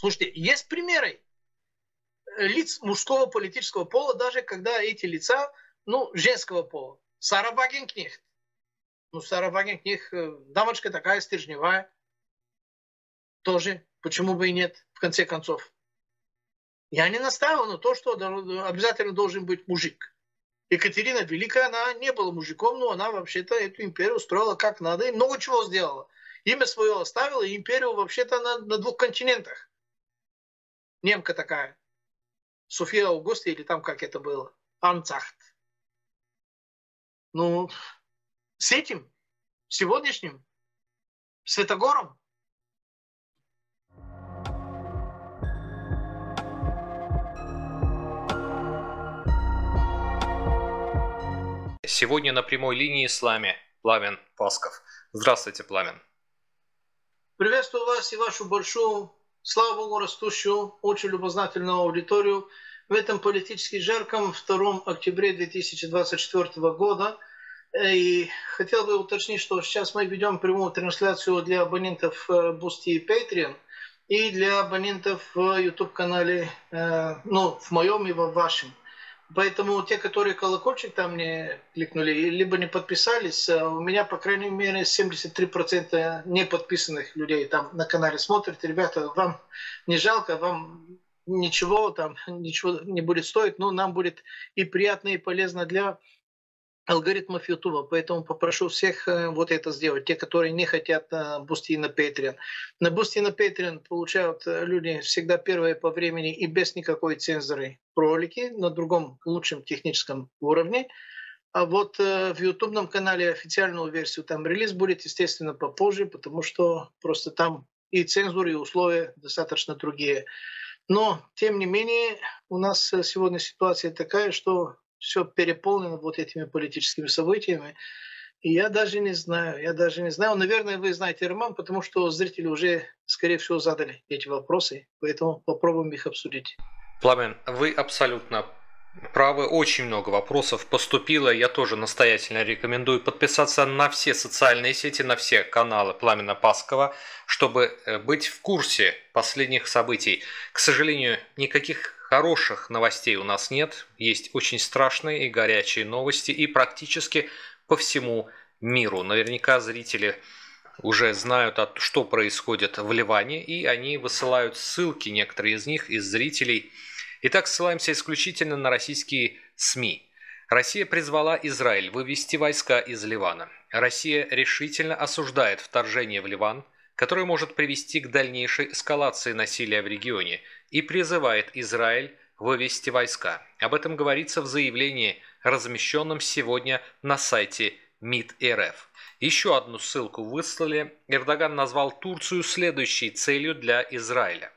Слушайте, есть примеры лиц мужского политического пола, даже когда эти лица, женского пола. Сара Вагенкнехт. Сара Вагенкнехт, дамочка такая стержневая. Тоже, почему бы и нет, в конце концов. Я не настаиваю на то, что обязательно должен быть мужик. Екатерина Великая, она не была мужиком, но она вообще-то эту империю устроила как надо и много чего сделала. Имя свое оставила, и империю вообще-то на 2 континентах. Немка такая. София Аугуста, или там как это было. Анцахт. С этим, сегодняшним, Святогором, Сегодня на прямой линии с нами Пламен Пасков. Здравствуйте, Пламен. Приветствую вас и вашу большую, слава Богу, растущую, очень любознательную аудиторию в этом политически жарком 2 октября 2024 года. И хотел бы уточнить, что сейчас мы ведем прямую трансляцию для абонентов Boosty и Patreon и для абонентов в YouTube-канале, в моем и в вашем. Поэтому те, которые колокольчик там не кликнули, либо не подписались, у меня, по крайней мере, 73% не подписанных людей там на канале смотрят. Ребята, вам не жалко, вам ничего не будет стоить, но нам будет и приятно, и полезно для алгоритмов YouTube. Поэтому попрошу всех вот это сделать. Те, которые не хотят Boosty на Patreon. На Boosty и на Patreon получают люди всегда первые по времени и без никакой цензуры ролики на другом лучшем техническом уровне. А вот в ютубном канале официальную версию там релиз будет, естественно, попозже, потому что просто там и цензуры, и условия достаточно другие. Но, тем не менее, у нас сегодня ситуация такая, что все переполнено вот этими политическими событиями. И я даже не знаю. Наверное, вы знаете, Роман, потому что зрители уже, скорее всего, задали эти вопросы. Поэтому попробуем их обсудить. Пламен, вы абсолютно правы. Очень много вопросов поступило. Я тоже настоятельно рекомендую подписаться на все социальные сети, на все каналы Пламена Паскова, чтобы быть в курсе последних событий. К сожалению, никаких хороших новостей у нас нет. Есть очень страшные и горячие новости, и практически по всему миру. Наверняка зрители уже знают, что происходит в Ливане, и они высылают ссылки, некоторые из них, из зрителей. Итак, ссылаемся исключительно на российские СМИ. Россия призвала Израиль вывести войска из Ливана. Россия решительно осуждает вторжение в Ливан, которое может привести к дальнейшей эскалации насилия в регионе, и призывает Израиль вывести войска. Об этом говорится в заявлении, размещенном сегодня на сайте МИД РФ. Еще одну ссылку выслали. Эрдоган назвал Турцию следующей целью для Израиля.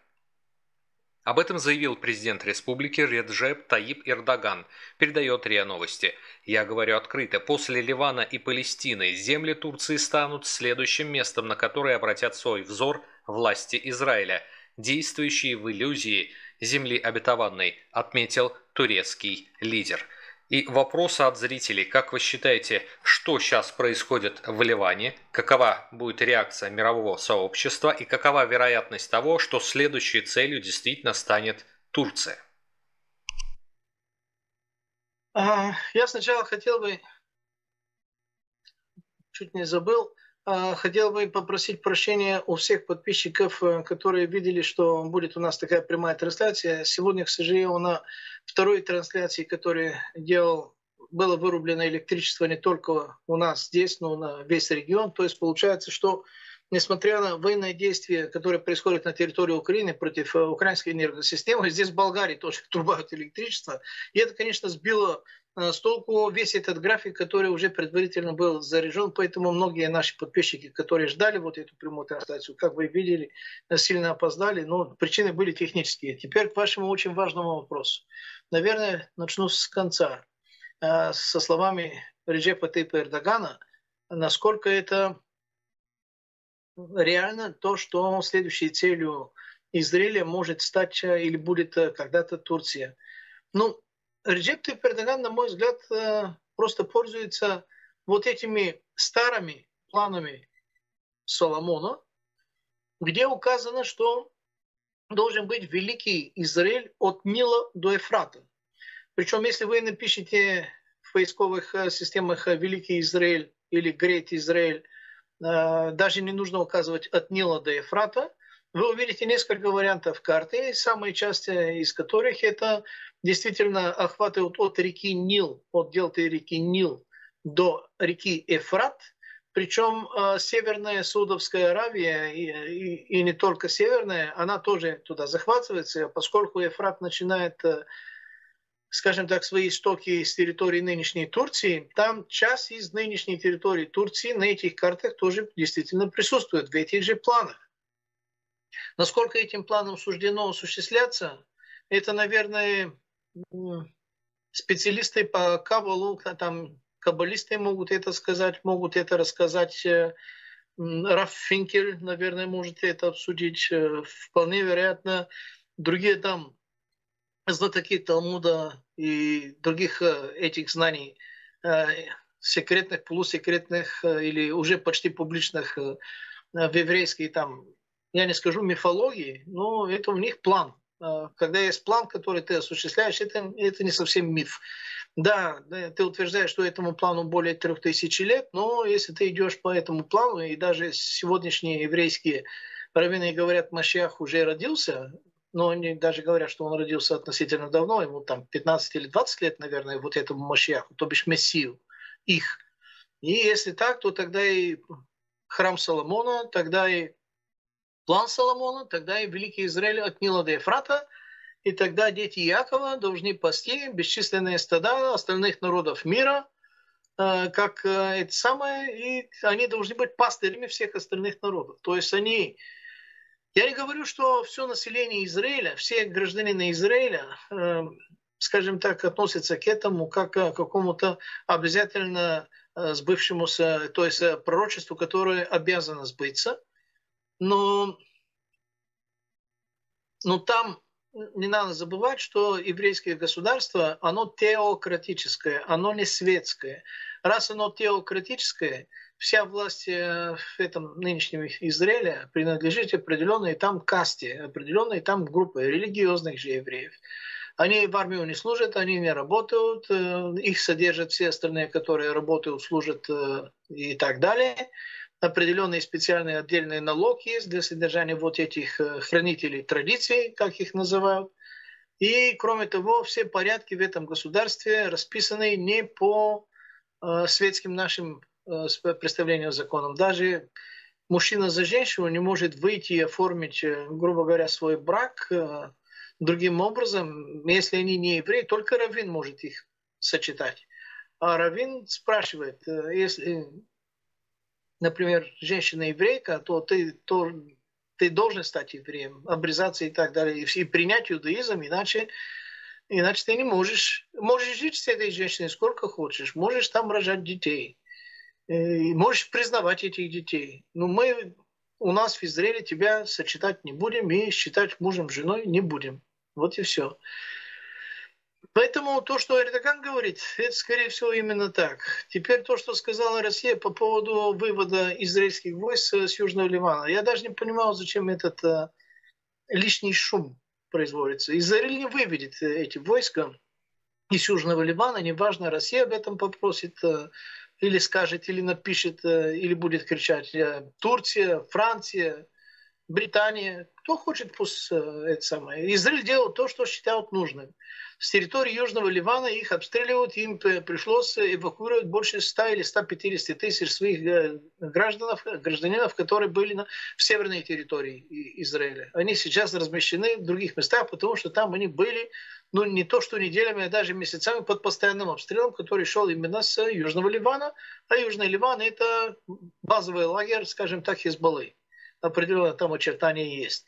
Об этом заявил президент республики Реджеп Таyyip Эрдоган, передает РИА Новости. Я говорю открыто, после Ливана и Палестины земли Турции станут следующим местом, на которое обратят свой взор власти Израиля, действующие в иллюзии земли обетованной, отметил турецкий лидер. И вопросы от зрителей. Как вы считаете, что сейчас происходит в Ливане? Какова будет реакция мирового сообщества? И какова вероятность того, что следующей целью действительно станет Турция? Я сначала хотел бы, чуть не забыл, хотел бы попросить прощения у всех подписчиков, которые видели, что будет у нас такая прямая трансляция. Сегодня, к сожалению, на второй трансляции, которую делал, было вырублено электричество не только у нас здесь, но на весь регион. То есть получается, что несмотря на военные действия, которые происходят на территории Украины против украинской энергосистемы, здесь в Болгарии тоже отрубают электричество. И это, конечно, сбило с толку весь этот график, который уже предварительно был заряжен. Поэтому многие наши подписчики, которые ждали вот эту прямую трансляцию, как вы видели, сильно опоздали. Но причины были технические. Теперь к вашему очень важному вопросу. Наверное, начну с конца. Со словами Реджепа Тайипа Эрдогана, насколько это реально то, что следующей целью Израиля может стать или будет когда-то Турция. Реджеп Тайип Эрдоган, на мой взгляд, просто пользуется вот этими старыми планами Соломона, где указано, что должен быть великий Израиль от Нила до Ефрата. Причем, если вы напишете в поисковых системах «Великий Израиль» или «Great Израиль», даже не нужно указывать от Нила до Ефрата, вы увидите несколько вариантов карты, самые частые из которых это действительно охватывают от реки Нил, от дельты реки Нил до реки Ефрат. Причем Северная Саудовская Аравия и не только Северная, она тоже туда захватывается, поскольку Ефрат начинает, скажем так, свои истоки с территории нынешней Турции, там часть из нынешней территории Турции на этих картах тоже действительно присутствует в этих же планах. Насколько этим планом суждено осуществляться, это, наверное, специалисты по Кабалу, там, каббалисты могут это сказать, могут это рассказать. Раф Финкель, наверное, может это обсудить. Вполне вероятно, другие там знатоки Талмуда и других этих знаний, секретных, полусекретных или уже почти публичных в еврейской там, я не скажу мифологии, но это у них план. Когда есть план, который ты осуществляешь, это не совсем миф. Да, ты утверждаешь, что этому плану более 3000 лет, но если ты идешь по этому плану, и даже сегодняшние еврейские раввины говорят, Машиах уже родился, но они даже говорят, что он родился относительно давно, ему там 15 или 20 лет, наверное, вот этому Машиаху, то бишь Мессию их. И если так, то тогда и храм Соломона, тогда и план Соломона, тогда и Великий Израиль от Нила до Ефрата, и тогда дети Иакова должны пасти бесчисленные стада остальных народов мира, как это самое, и они должны быть пастырями всех остальных народов. То есть они... Я не говорю, что все население Израиля, все граждане Израиля, скажем так, относятся к этому как к какому-то обязательно сбывшемуся, то есть пророчеству, которое обязано сбыться. Но там не надо забывать, что еврейское государство, оно теократическое, оно не светское. Раз оно теократическое, вся власть в этом нынешнем Израиле принадлежит определенной там касте, определенной там группе религиозных же евреев. Они в армию не служат, они не работают, их содержат все остальные, которые работают, служат и так далее. Определенный специальный отдельный налог есть для содержания вот этих хранителей традиций, как их называют. И, кроме того, все порядки в этом государстве расписаны не по светским нашим представлениям законам. Даже мужчина за женщину не может выйти и оформить, грубо говоря, свой брак другим образом, если они не евреи, только раввин может их сочетать. А раввин спрашивает, если... например, женщина-еврейка, то ты должен стать евреем, обрезаться и так далее, и принять иудаизм, иначе ты не можешь. Можешь жить с этой женщиной сколько хочешь, можешь там рожать детей, можешь признавать этих детей. Но у нас в Израиле тебя сочетать не будем и считать мужем, женой не будем. Вот и все. Поэтому то, что Эрдоган говорит, это, скорее всего, именно так. Теперь то, что сказала Россия по поводу вывода израильских войск с Южного Ливана. Я даже не понимал, зачем этот лишний шум производится. Израиль не выведет эти войска из Южного Ливана. Неважно, Россия об этом попросит, или скажет, или напишет, или будет кричать. Турция, Франция, Британия, кто хочет, пусть это самое. Израиль делал то, что считают нужным. С территории Южного Ливана их обстреливают, им пришлось эвакуировать больше 100 или 150 тысяч своих гражданинов, которые были в северной территории Израиля. Они сейчас размещены в других местах, потому что там они были, не то что неделями, а даже месяцами под постоянным обстрелом, который шел именно с Южного Ливана. А Южный Ливан – это базовый лагерь, скажем так, Хизбаллы. Определенно там очертания есть.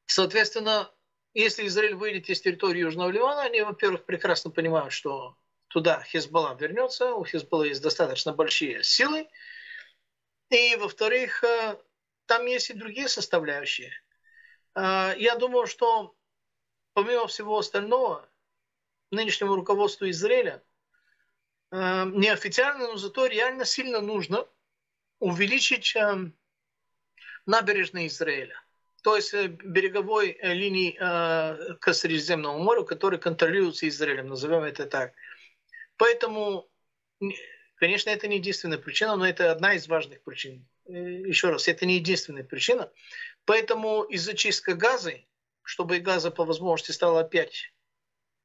Соответственно, если Израиль выйдет из территории Южного Ливана, они, во-первых, прекрасно понимают, что туда Хизбалла вернется, у Хизбаллы есть достаточно большие силы, и, во-вторых, там есть и другие составляющие. Я думаю, что помимо всего остального, нынешнему руководству Израиля неофициально, но зато реально сильно нужно увеличить набережные Израиля. то есть береговой линии к Средиземному морю, которые контролируются Израилем, назовем это так. Поэтому, конечно, это не единственная причина, но это одна из важных причин. Еще раз, это не единственная причина. Поэтому из-за чистки газа, чтобы газа по возможности стала опять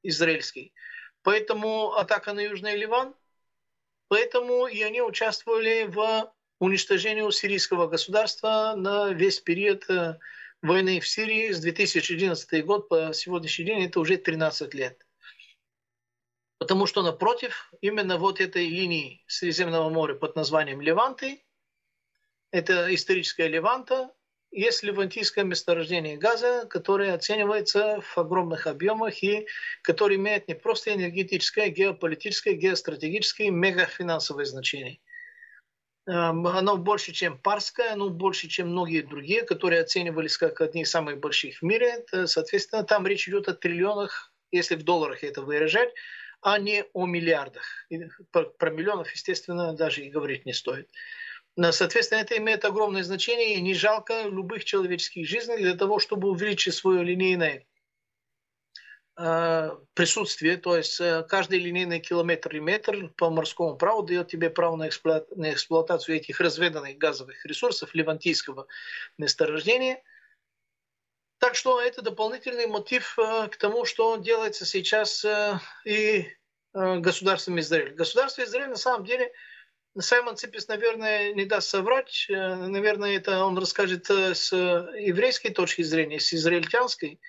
израильской, поэтому атака на Южный Ливан, поэтому и они участвовали в уничтожении сирийского государства на весь период войны в Сирии с 2011 год по сегодняшний день, это уже 13 лет. Потому что напротив именно вот этой линии Средиземного моря под названием Леванты, это историческая Леванта, есть левантийское месторождение газа, которое оценивается в огромных объемах и которое имеет не просто энергетическое, геополитическое, геостратегическое, мегафинансовое значение. Оно больше, чем Парское, оно больше, чем многие другие, которые оценивались как одни из самых больших в мире. Соответственно, там речь идет о триллионах, если в долларах это выражать, а не о миллиардах. И про миллионов, естественно, даже и говорить не стоит. Соответственно, это имеет огромное значение, и не жалко любых человеческих жизней для того, чтобы увеличить свое линейное присутствие, то есть каждый линейный километр и метр по морскому праву дает тебе право на эксплуатацию этих разведанных газовых ресурсов левантийского месторождения. Так что это дополнительный мотив к тому, что делается сейчас и государством Израиль. Государство Израиль на самом деле, Саймон Ципис, наверное, не даст соврать, наверное, это он расскажет с еврейской точки зрения, с израильтянской.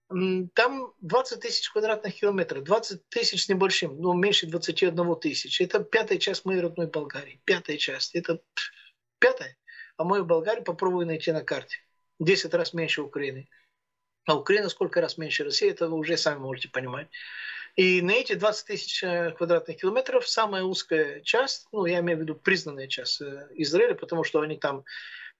Там 20 тысяч квадратных километров, 20 тысяч с небольшим, но меньше 21 тысяч. Это пятая часть моей родной Болгарии. Пятая часть. Это пятая. А мою Болгарию попробую найти на карте. 10 раз меньше Украины. А Украина сколько раз меньше России, это вы уже сами можете понимать. И на эти 20 тысяч квадратных километров самая узкая часть, ну я имею в виду признанная часть Израиля, потому что они там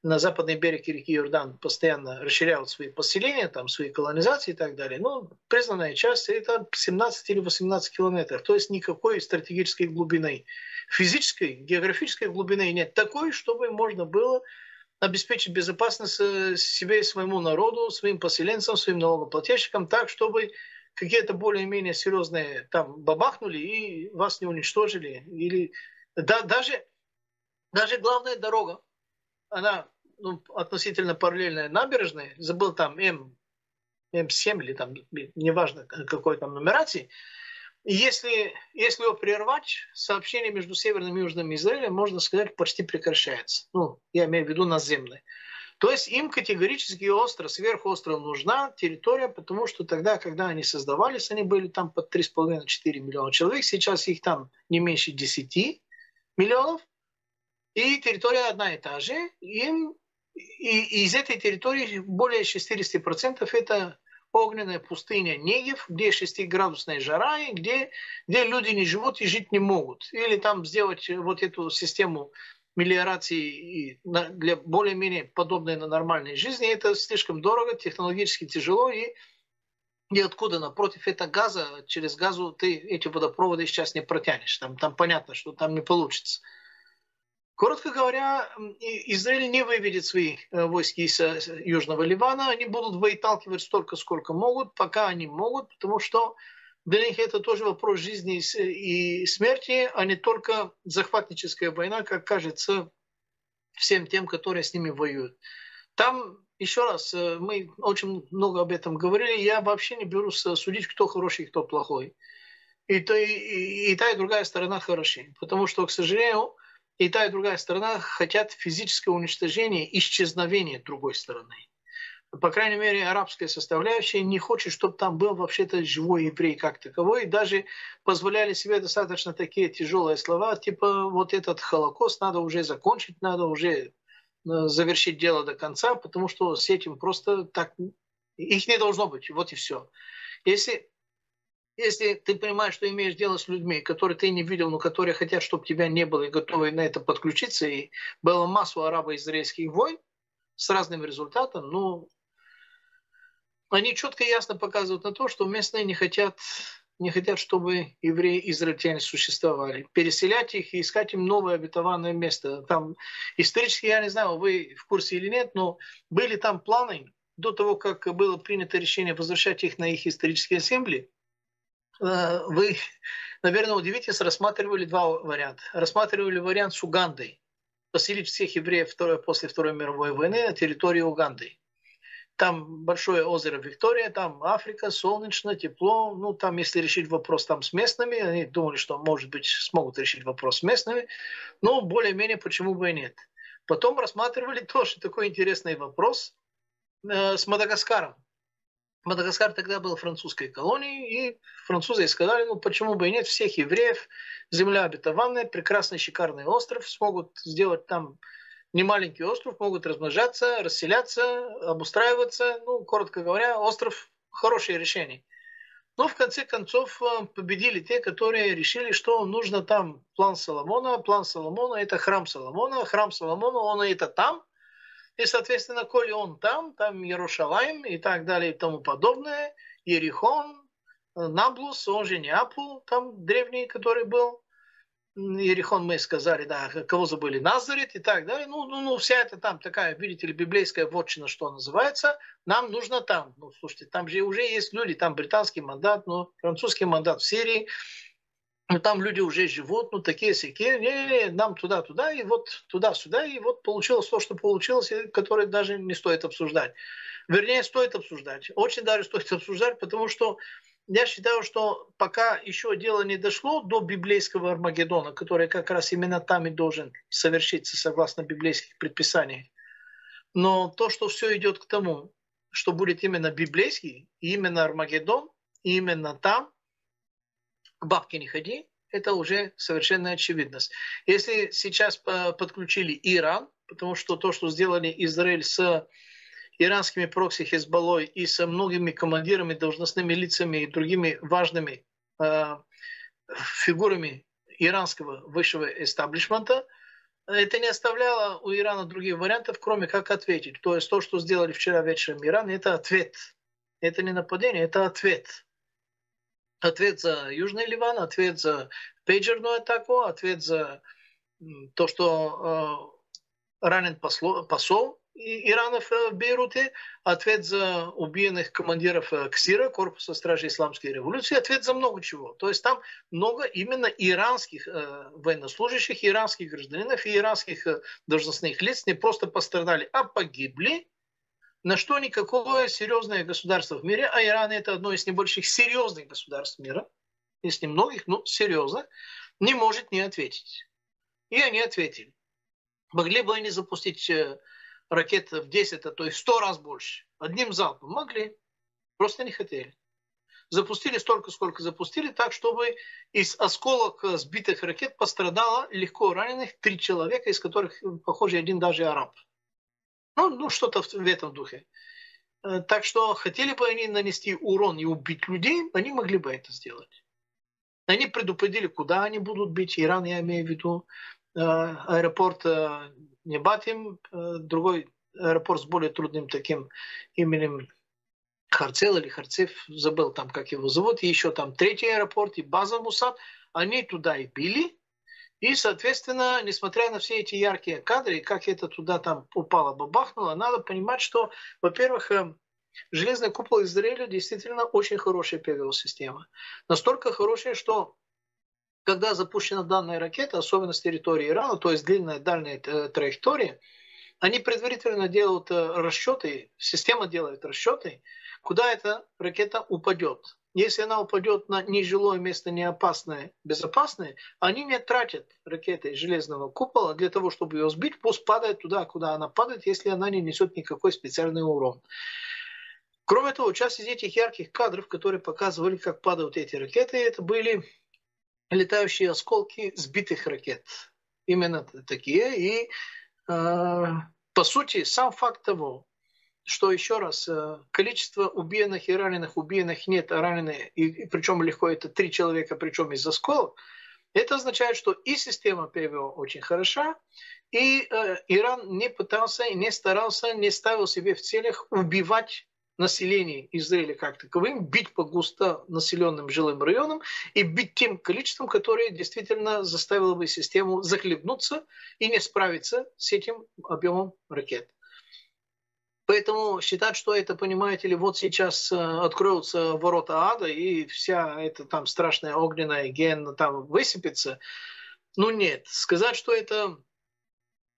на западный берег реки Иордан постоянно расширяют свои поселения, там, свои колонизации и так далее. Но признанная часть это 17 или 18 километров. То есть никакой стратегической глубины. Физической, географической глубины нет такой, чтобы можно было обеспечить безопасность себе и своему народу, своим поселенцам, своим налогоплательщикам так, чтобы какие-то более-менее серьезные там бабахнули и вас не уничтожили. Или даже главная дорога, она относительно параллельная набережной, забыл там М7 или там, неважно какой там нумерации, и если его прервать, сообщение между Северным и Южным Израилем, можно сказать, почти прекращается. Ну, я имею в виду наземное. То есть им категорически остро, сверхостро нужна территория, потому что тогда, когда они создавались, они были там под 3,5-4 миллиона человек, сейчас их там не меньше 10 миллионов, и территория одна и та же. И из этой территории более 60% это огненная пустыня Негев, где 6-градусная жара, и где люди не живут и жить не могут. Или там сделать вот эту систему мелиорации для более-менее подобной на нормальной жизни, это слишком дорого, технологически тяжело, и откуда напротив это газа, через газу ты эти водопроводы сейчас не протянешь. Там понятно, что там не получится. Коротко говоря, Израиль не выведет свои войски из Южного Ливана. Они будут выталкивать столько, сколько могут, пока они могут, потому что для них это тоже вопрос жизни и смерти, а не только захватническая война, как кажется всем тем, которые с ними воюют. Там, еще раз, мы очень много об этом говорили, я вообще не берусь судить, кто хороший, кто плохой. И та, и другая сторона хороши, потому что, к сожалению, и та, и другая сторона хотят физического уничтожения, исчезновения другой стороны. По крайней мере, арабская составляющая не хочет, чтобы там был вообще-то живой еврей как таковой. И даже позволяли себе достаточно такие тяжелые слова, типа вот этот Холокост надо уже закончить, надо уже завершить дело до конца, потому что с этим просто так... Их не должно быть, вот и все. Если ты понимаешь, что имеешь дело с людьми, которые ты не видел, но которые хотят, чтобы тебя не было, и готовы на это подключиться, и было массу арабо-израильских войн с разным результатом, ну, они четко и ясно показывают на то, что местные не хотят, чтобы евреи и израильтяне существовали. Переселять их и искать им новое обетованное место. Там исторически, я не знаю, вы в курсе или нет, но были там планы до того, как было принято решение возвращать их на их исторические земли, вы, наверное, удивитесь, рассматривали два варианта. Рассматривали вариант с Угандой. Поселить всех евреев после Второй мировой войны на территории Уганды. Там большое озеро Виктория, там Африка, солнечно, тепло. Ну, там, если решить вопрос там с местными, они думали, что, может быть, смогут решить вопрос с местными. Но более-менее почему бы и нет. Потом рассматривали тоже такой интересный вопрос с Мадагаскаром. Мадагаскар тогда был французской колонией, и французы сказали, ну почему бы и нет, всех евреев, земля обетованная, прекрасный шикарный остров, смогут сделать там немаленький остров, могут размножаться, расселяться, обустраиваться. Ну, коротко говоря, остров – хорошее решение. Но в конце концов победили те, которые решили, что нужно там план Соломона. План Соломона – это храм Соломона. Храм Соломона, он и это там. И, соответственно, коли он там Иерушалаим и так далее и тому подобное, Ерихон, Наблус, он же Неапул, там древний, который был. Ерихон мы сказали, да, кого забыли, Назарет и так далее. Ну, вся эта там такая, видите ли, библейская вотчина, что называется, нам нужно там. Ну, слушайте, там же уже есть люди, там британский мандат, ну, французский мандат в Сирии, ну, там люди уже живут, ну, такие-сякие, не, нам туда-туда, и вот туда-сюда, и вот получилось то, что получилось, которое даже не стоит обсуждать. Вернее, стоит обсуждать. Очень даже стоит обсуждать, потому что я считаю, что пока еще дело не дошло до библейского Армагеддона, который как раз именно там и должен совершиться согласно библейских предписаниях. Но то, что все идет к тому, что будет именно библейский, именно Армагеддон, именно там, к бабке не ходи, это уже совершенная очевидность. Если сейчас подключили Иран, потому что то, что сделали Израиль с иранскими прокси Хезболлой и со многими командирами, должностными лицами и другими важными фигурами иранского высшего эстаблишмента, это не оставляло у Ирана других вариантов, кроме как ответить. То есть то, что сделали вчера вечером Иран, это ответ. Это не нападение, это ответ. Ответ за Южный Ливан, ответ за пейджерную атаку, ответ за то, что ранен посол Ирана в Бейруте, ответ за убиенных командиров КСИРа, Корпуса стражей Исламской революции, ответ за много чего. То есть там много именно иранских военнослужащих, иранских гражданинов и иранских должностных лиц не просто пострадали, а погибли, на что никакое серьезное государство в мире, а Иран это одно из небольших серьезных государств мира, из немногих, но серьезных, не может не ответить. И они ответили. Могли бы они запустить ракет в 10, а то и 100 раз больше. Одним залпом могли, просто не хотели. Запустили столько, сколько запустили, так, чтобы из осколок сбитых ракет пострадало легко раненых 3 человека, из которых, похоже, один даже араб. Ну, что-то в этом духе. Так что хотели бы они нанести урон и убить людей, они могли бы это сделать. Они предупредили, куда они будут бить. Иран, я имею в виду. Аэропорт Небатим, другой аэропорт с более трудным таким именем Харцел или Харцев, забыл там, как его зовут. И еще там третий аэропорт и база Мусад. Они туда и били. И, соответственно, несмотря на все эти яркие кадры, как это туда там упало, бабахнуло, надо понимать, что, во-первых, железный купол Израиля действительно очень хорошая ПВО-система. Настолько хорошая, что когда запущена данная ракета, особенно с территории Ирана, то есть длинная дальняя траектория, они предварительно делают расчеты, система делает расчеты, куда эта ракета упадет. Если она упадет на нежилое место, не опасное, безопасное, они не тратят ракеты железного купола для того, чтобы ее сбить, пусть падает туда, куда она падает, если она не несет никакой специальный урон. Кроме того, часть из этих ярких кадров, которые показывали, как падают эти ракеты, это были летающие осколки сбитых ракет. Именно такие. И, по сути, сам факт того, что, еще раз, количество убиенных и раненых, убиенных нет, а раненые, и причем легко, это 3 человека, причем из осколок, это означает, что и система ПВО очень хороша, и Иран не пытался, не старался, не ставил себе в целях убивать население Израиля как таковым, бить по густонаселенным жилым районам и бить тем количеством, которое действительно заставило бы систему захлебнуться и не справиться с этим объемом ракет. Поэтому считать, что это, понимаете ли, вот сейчас откроются ворота ада, и вся эта там страшная огненная гиенна там высыпется, ну нет. Сказать, что это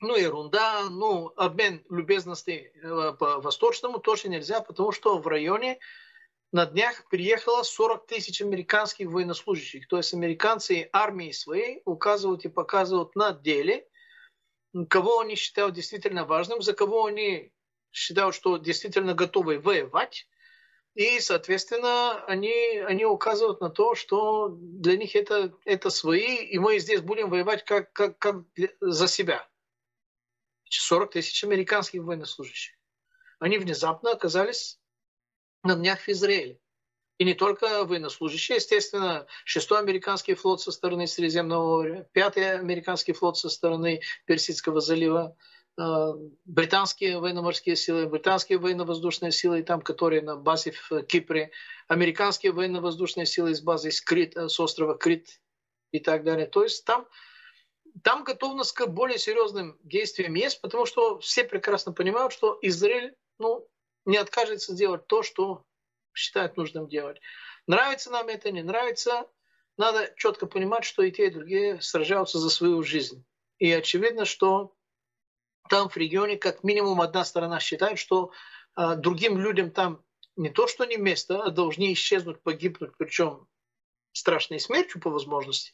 ерунда, обмен любезностей по Восточному тоже нельзя, потому что в районе на днях приехало 40 тысяч американских военнослужащих. То есть американцы армии своей указывают и показывают на деле, кого они считают действительно важным, за кого они считают, что действительно готовы воевать. И, соответственно, они указывают на то, что для них это свои, и мы здесь будем воевать как за себя. 40 тысяч американских военнослужащих. Они внезапно оказались на днях в Израиле. И не только военнослужащие, естественно, 6-й американский флот со стороны Средиземного моря, 5-й американский флот со стороны Персидского залива, британские военно-морские силы, британские военно-воздушные силы, там, которые на базе в Кипре, американские военно-воздушные силы с базы с острова Крит и так далее. То есть там готовность к более серьезным действиям есть, потому что все прекрасно понимают, что Израиль не откажется делать то, что считает нужным делать. Нравится нам это, не нравится, надо четко понимать, что и те, и другие сражаются за свою жизнь. И очевидно, что там в регионе как минимум одна сторона считает, что другим людям там не то, что не место, а должны исчезнуть, погибнуть, причем страшной смертью по возможности.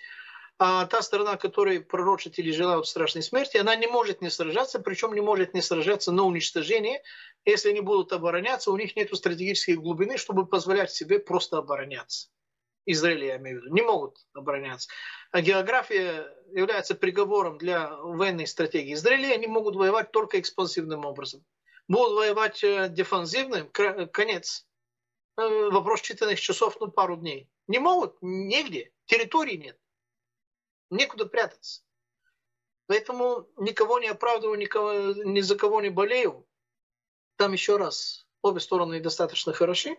А та сторона, которая пророчат или желают страшной смерти, она не может не сражаться, причем не может не сражаться на уничтожение. Если они будут обороняться, у них нет стратегической глубины, чтобы позволять себе просто обороняться. Израиль, я имею в виду, не могут обороняться. А география является приговором для военной стратегии. Израиля они могут воевать только экспансивным образом. Будут воевать дефенсивным, конец. Вопрос считанных часов, пару дней. Не могут, негде, территории нет. Некуда прятаться. Поэтому никого не оправдываю, ни за кого не болею. Там еще раз, обе стороны достаточно хороши.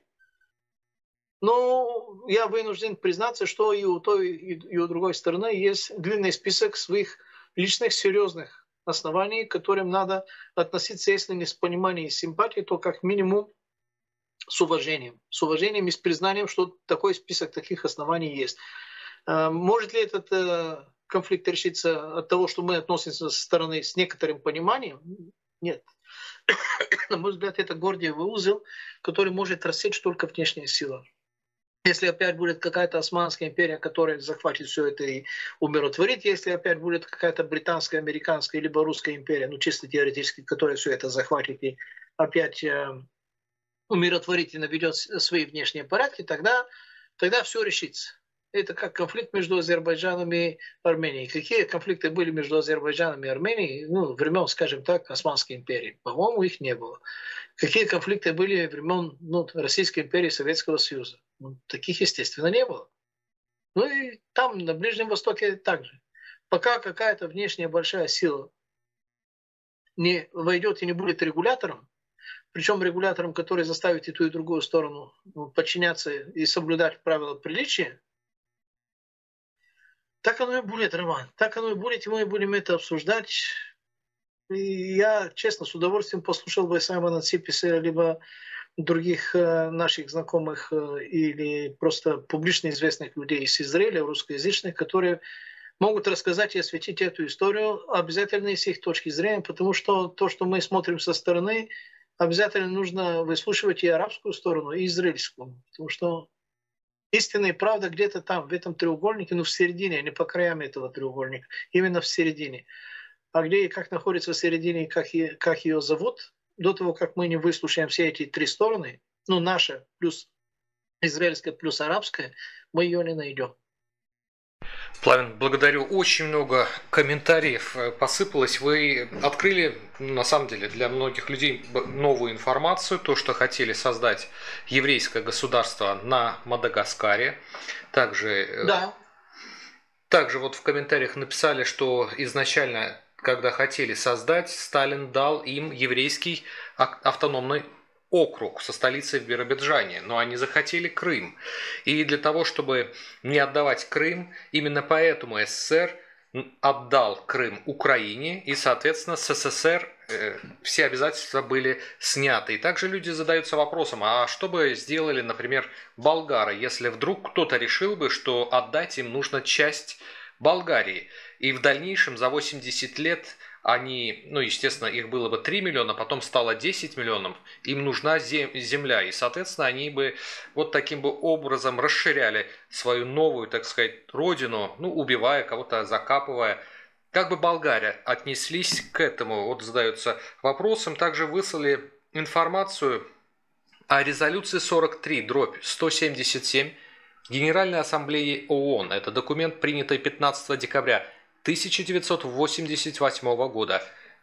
Но я вынужден признаться, что и у той, и у другой стороны есть длинный список своих личных серьезных оснований, к которым надо относиться, если не с пониманием и симпатией, то как минимум с уважением. С уважением и с признанием, что такой список таких оснований есть. Может ли этот конфликт решиться от того, что мы относимся со стороны с некоторым пониманием? Нет. На мой взгляд, это гордиевый узел, который может рассечь только внешняя сила. Если опять будет какая-то Османская империя, которая захватит все это и умиротворит, если опять будет какая-то британская, американская, либо русская империя, чисто теоретически, которая все это захватит и опять умиротворит и наведет свои внешние порядки, тогда все решится. Это как конфликт между Азербайджаном и Арменией. Какие конфликты были между Азербайджаном и Арменией? Времен, скажем так, Османской империи. По-моему, их не было. Какие конфликты были времен Российской империи и Советского Союза? Таких, естественно, не было. И там, на Ближнем Востоке, также. Пока какая-то внешняя большая сила не войдет и не будет регулятором, причем регулятором, который заставит и ту, и другую сторону подчиняться и соблюдать правила приличия, так оно и будет, Роман. Так оно и будет, и мы будем это обсуждать. И я, честно, с удовольствием послушал бы Саймона Циписа, либо других наших знакомых или просто публично известных людей из Израиля, русскоязычных, которые могут рассказать и осветить эту историю обязательно из их точки зрения, потому что то, что мы смотрим со стороны, обязательно нужно выслушивать и арабскую сторону, и израильскую. Потому что истинная правда где-то там, в этом треугольнике, в середине, а не по краям этого треугольника, именно в середине. А где и как находится в середине, как ее зовут, до того, как мы не выслушаем все эти три стороны, наша плюс израильская плюс арабская, мы ее не найдем. Пламен, благодарю. Очень много комментариев посыпалось. Вы открыли, на самом деле, для многих людей новую информацию. То, что хотели создать еврейское государство на Мадагаскаре. Также вот в комментариях написали, что изначально, когда хотели создать, Сталин дал им еврейский автономный округ со столицей в Биробиджане, но они захотели Крым. И для того, чтобы не отдавать Крым, именно поэтому СССР отдал Крым Украине, и, соответственно, с СССР все обязательства были сняты. И также люди задаются вопросом, а что бы сделали, например, болгары, если вдруг кто-то решил бы, что отдать им нужно часть Болгарии, и в дальнейшем за 80 лет они, ну, естественно, их было бы 3 миллиона, потом стало 10 миллионов, им нужна земля, и, соответственно, они бы вот таким бы образом расширяли свою новую, так сказать, родину, ну, убивая кого-то, закапывая. Как бы болгаре отнеслись к этому? Вот задаются вопросом. Также выслали информацию о резолюции 43/177 Генеральной Ассамблеи ООН. Это документ, принятый 15 декабря 1988 года,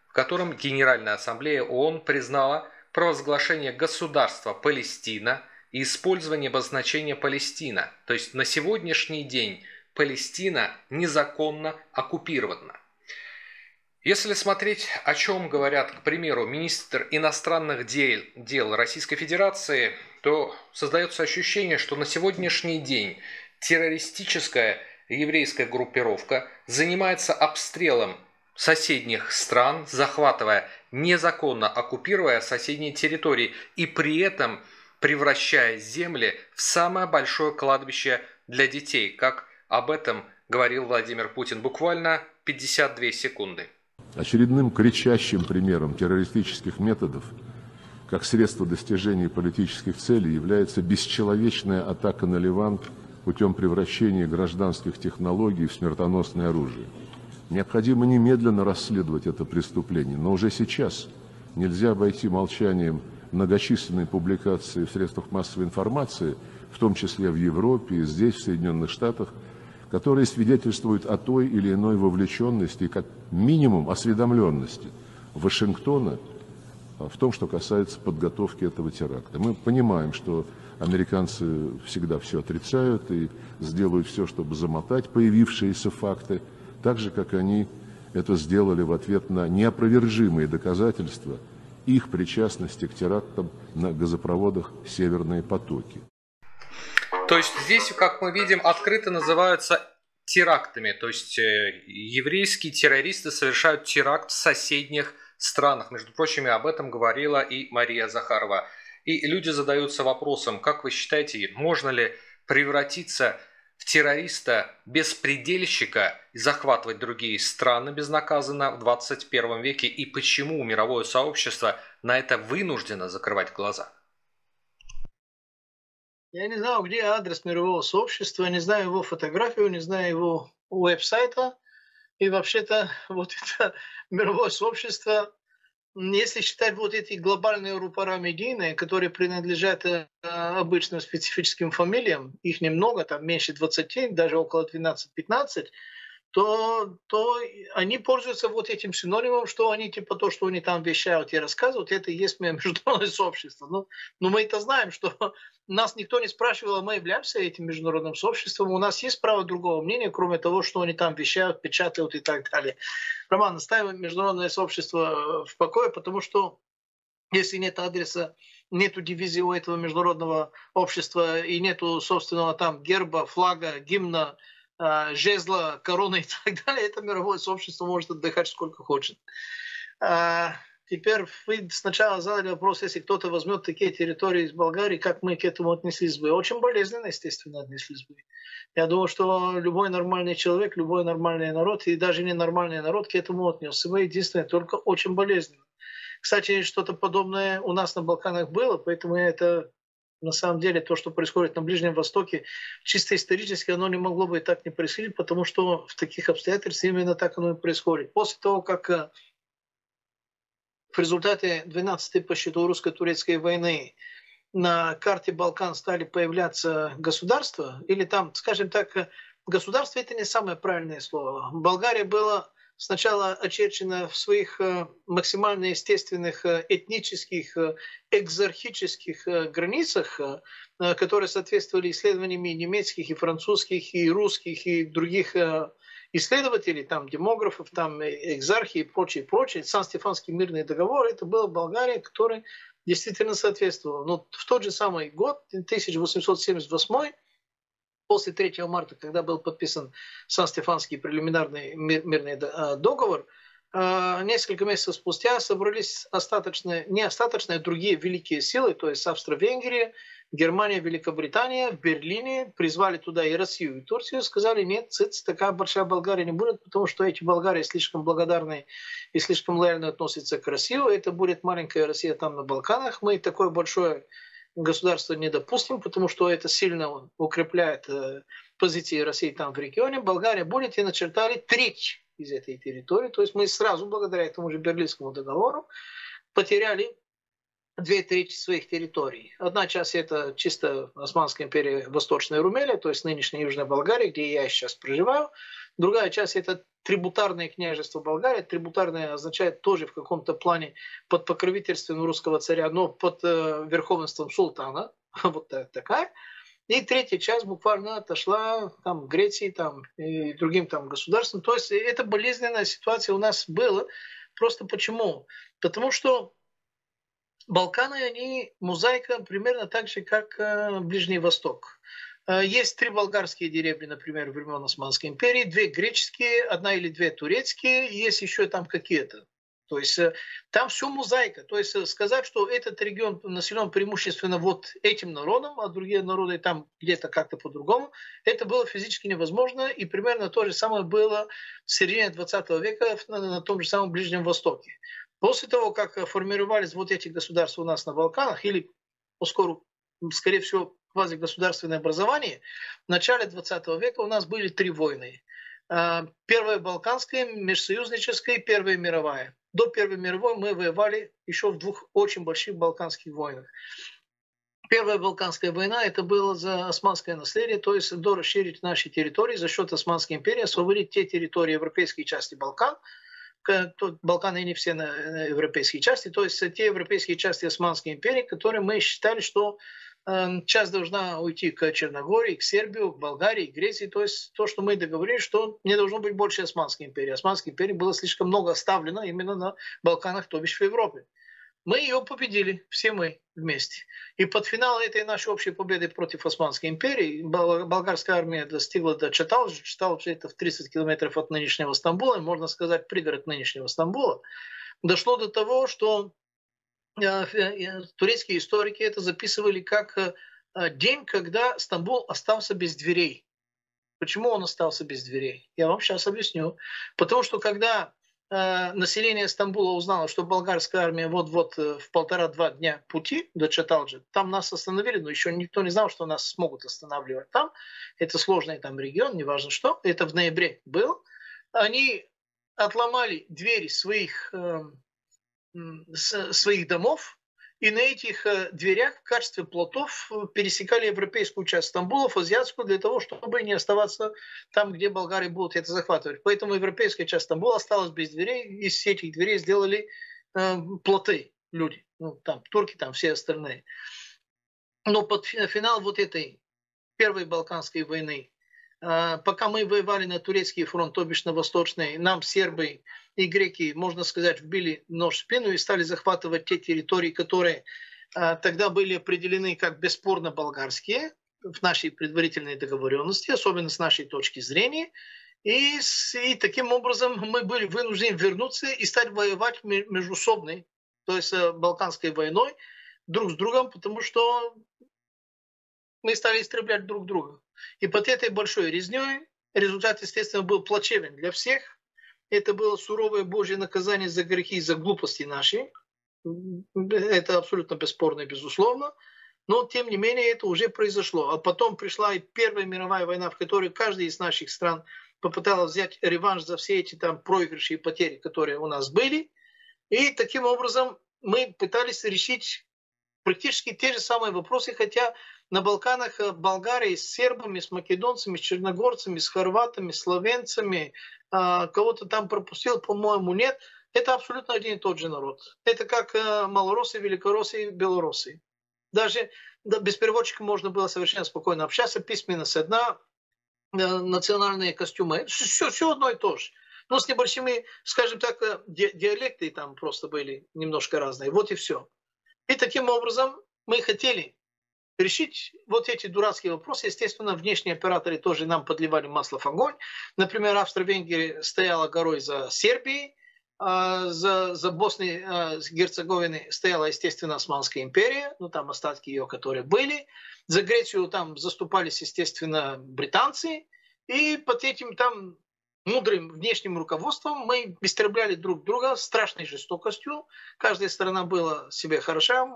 в котором Генеральная Ассамблея ООН признала провозглашение государства Палестина и использование обозначения Палестина. То есть на сегодняшний день Палестина незаконно оккупирована. Если смотреть, о чем говорят, к примеру, министр иностранных дел Российской Федерации, то создается ощущение, что на сегодняшний день террористическая еврейская группировка занимается обстрелом соседних стран, захватывая, незаконно оккупируя соседние территории и при этом превращая земли в самое большое кладбище для детей, как об этом говорил Владимир Путин буквально 52 секунды. Очередным кричащим примером террористических методов, как средство достижения политических целей, является бесчеловечная атака на Ливан путем превращения гражданских технологий в смертоносное оружие. Необходимо немедленно расследовать это преступление, но уже сейчас нельзя обойти молчанием многочисленные публикации в средствах массовой информации, в том числе в Европе и здесь, в Соединенных Штатах, которые свидетельствуют о той или иной вовлеченности, как минимум осведомленности Вашингтона в том, что касается подготовки этого теракта. Мы понимаем, что американцы всегда все отрицают и сделают все, чтобы замотать появившиеся факты, так же, как они это сделали в ответ на неопровержимые доказательства их причастности к терактам на газопроводах «Северные потоки». То есть здесь, как мы видим, открыто называются терактами. То есть еврейские террористы совершают теракт в соседних странах. Между прочим, об этом говорила и Мария Захарова. И люди задаются вопросом, как вы считаете, можно ли превратиться в террориста-беспредельщика и захватывать другие страны безнаказанно в 21 веке? И почему мировое сообщество на это вынуждено закрывать глаза? Я не знаю, где адрес мирового сообщества, не знаю его фотографию, не знаю его веб-сайта. И вообще-то вот это мировое сообщество, если считать вот эти глобальные рупора медийные, которые принадлежат обычным специфическим фамилиям, их немного, там меньше 20, даже около 12-15, то они пользуются вот этим синонимом, что они типа то, что они там вещают и рассказывают, это и есть международное сообщество. Но мы это знаем, что нас никто не спрашивал, а мы являемся этим международным сообществом. У нас есть право другого мнения, кроме того, что они там вещают, печатают и так далее. Роман, оставим международное сообщество в покое, потому что если нет адреса, нету дивизии у этого международного общества и нету собственного там герба, флага, гимна, жезла, короны и так далее, это мировое сообщество может отдыхать сколько хочет. Теперь вы сначала задали вопрос, если кто-то возьмет такие территории из Болгарии, как мы к этому отнеслись бы? Очень болезненно, естественно, отнеслись бы. Я думаю, что любой нормальный человек, любой нормальный народ, и даже ненормальный народ к этому отнесся бы. Единственное, только очень болезненно. Кстати, что-то подобное у нас на Балканах было, поэтому это... На самом деле, то, что происходит на Ближнем Востоке, чисто исторически оно не могло бы и так не происходить, потому что в таких обстоятельствах именно так оно и происходит. После того, как в результате 12-й по счету русско-турецкой войны на карте Балкан стали появляться государства, или там, скажем так, государство – это не самое правильное слово. Болгария была сначала очерчена в своих максимально естественных этнических, экзархических границах, которые соответствовали исследованиям и немецких, и французских, и русских, и других исследователей, там, демографов, там, экзархи и прочее, прочее. Сан-Стефанский мирный договор – это была Болгария, которая действительно соответствовала. Но в тот же самый год, 1878, после 3 марта, когда был подписан Сан-Стефанский прелиминарный мирный договор, несколько месяцев спустя собрались не остаточные, а другие великие силы, то есть Австро-Венгрия, Германия, Великобритания, в Берлине, призвали туда и Россию, и Турцию, сказали, нет, такая большая Болгария не будет, потому что эти болгарии слишком благодарны и слишком лояльно относятся к России, это будет маленькая Россия там на Балканах, мы такое большое государство не допустим, потому что это сильно укрепляет позиции России там в регионе. Болгария будет, и начертали треть из этой территории. То есть мы сразу, благодаря этому же Берлинскому договору, потеряли 2/3 своих территорий. Одна часть это чисто Османская империя, Восточная Румелия, то есть нынешняя Южная Болгария, где я сейчас проживаю. Другая часть это трибутарное княжество Болгарии. Трибутарное означает тоже в каком-то плане под покровительством русского царя, но под верховенством султана. Вот такая. И третья часть буквально отошла там, Греции там, и другим там, государствам. То есть это болезненная ситуация у нас была. Просто почему? Потому что Балканы, они мозаика примерно так же, как Ближний Восток. Есть 3 болгарские деревни, например, времен Османской империи, 2 греческие, 1 или 2 турецкие, есть еще там какие-то. То есть там все мозаика. То есть сказать, что этот регион населен преимущественно вот этим народом, а другие народы там где-то как-то по-другому, это было физически невозможно. И примерно то же самое было в середине 20 века на том же самом Ближнем Востоке. После того, как формировались вот эти государства у нас на Балканах, или скорее всего, квазигосударственное образование, в начале 20 века у нас были 3 войны. Первая Балканская, межсоюзническая и Первая мировая. До Первой мировой мы воевали еще в 2 очень больших балканских войнах. Первая Балканская война это было за османское наследие, то есть до расширить наши территории за счет Османской империи, освободить те территории европейской части Балкан. Балканы не все на европейские части, то есть те европейские части Османской империи, которые мы считали, что часть должна уйти к Черногории, к Сербии, к Болгарии, к Греции. То есть то, что мы договорились, что не должно быть больше Османской империи. Османской империи было слишком много оставлено именно на Балканах, то бишь в Европе. Мы ее победили, все мы вместе. И под финал этой нашей общей победы против Османской империи болгарская армия достигла до Чаталджи. Чаталджи это в 30 километров от нынешнего Стамбула, можно сказать, пригород нынешнего Стамбула. Дошло до того, что турецкие историки это записывали как день, когда Стамбул остался без дверей. Почему он остался без дверей? Я вам сейчас объясню. Потому что когда население Стамбула узнало, что болгарская армия вот-вот в 1,5-2 дня пути до Чаталджи, там нас остановили, но еще никто не знал, что нас смогут останавливать там. Это сложный там регион, неважно что. Это в ноябре было. Они отломали двери своих домов, и на этих дверях в качестве плотов пересекали европейскую часть Стамбула, азиатскую, для того, чтобы не оставаться там, где болгари будут это захватывать. Поэтому европейская часть Стамбула осталась без дверей, из этих дверей сделали плоты люди. Ну, там турки, там все остальные. Но под финал вот этой первой Балканской войны, пока мы воевали на турецкий фронт, то бишь на восточный, нам сербы и греки, можно сказать, вбили нож в спину и стали захватывать те территории, которые тогда были определены как бесспорно болгарские в нашей предварительной договоренности, особенно с нашей точки зрения. И таким образом мы были вынуждены вернуться и стать воевать междуусобной, то есть Балканской войной друг с другом, потому что мы стали истреблять друг друга. И под этой большой резней результат, естественно, был плачевен для всех. Это было суровое Божье наказание за грехи и за глупости наши. Это абсолютно бесспорно и безусловно. Но, тем не менее, это уже произошло. А потом пришла и Первая мировая война, в которой каждая из наших стран попыталась взять реванш за все эти там проигрыши и потери, которые у нас были. И таким образом мы пытались решить практически те же самые вопросы, хотя на Балканах Болгария с сербами, с македонцами, с черногорцами, с хорватами, с словенцами, кого-то там пропустил, по-моему, нет. Это абсолютно один и тот же народ. Это как малороссы, великороссы и белорусы. Даже без переводчика можно было совершенно спокойно общаться, письменность одна, национальные костюмы. Все одно и то же. Но с небольшими, скажем так, диалекты там просто были немножко разные. Вот и все. И таким образом мы хотели решить вот эти дурацкие вопросы. Естественно, внешние операторы тоже нам подливали масло в огонь. Например, Австро-Венгрия стояла горой за Сербией, за Боснией, Герцеговиной стояла, естественно, Османская империя, ну там остатки ее, которые были. За Грецию там заступались, естественно, британцы. И под этим там мудрым внешним руководством мы истребляли друг друга страшной жестокостью. Каждая сторона была себе хороша,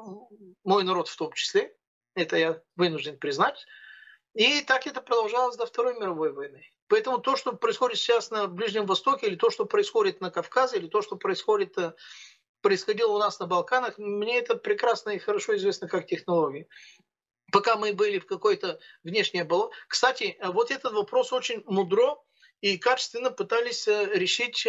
мой народ в том числе. Это я вынужден признать. И так это продолжалось до Второй мировой войны. Поэтому то, что происходит сейчас на Ближнем Востоке, или то, что происходит на Кавказе, или то, что происходило у нас на Балканах, мне это прекрасно и хорошо известно как технология. Пока мы были в какой-то внешней оболочке. Кстати, вот этот вопрос очень мудро и качественно пытались решить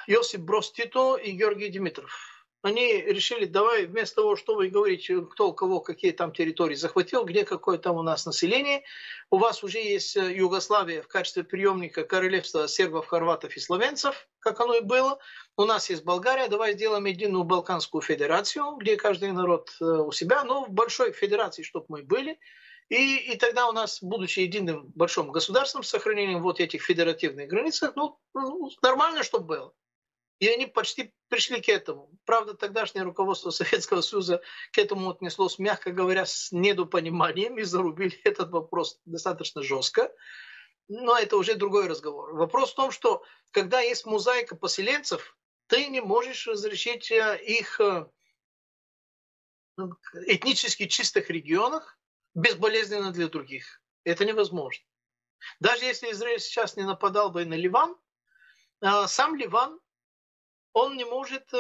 Йосип Брос Тито и Георгий Димитров. Они решили, давай вместо того, что вы говорите, кто у кого какие там территории захватил, где какое там у нас население, у вас уже есть Югославия в качестве приемника королевства сербов, хорватов и словенцев, как оно и было. У нас есть Болгария, давай сделаем единую Балканскую федерацию, где каждый народ у себя, но в большой федерации, чтобы мы были. И тогда у нас, будучи единым большим государством с сохранением вот этих федеративных границ, нормально, чтобы было. И они почти пришли к этому. Правда, тогдашнее руководство Советского Союза к этому отнеслось, мягко говоря, с недопониманием и зарубили этот вопрос достаточно жестко. Но это уже другой разговор. Вопрос в том, что когда есть мозаика поселенцев, ты не можешь разрешить их этнически чистых регионах безболезненно для других. Это невозможно. Даже если Израиль сейчас не нападал бы на Ливан, сам Ливан, он не может,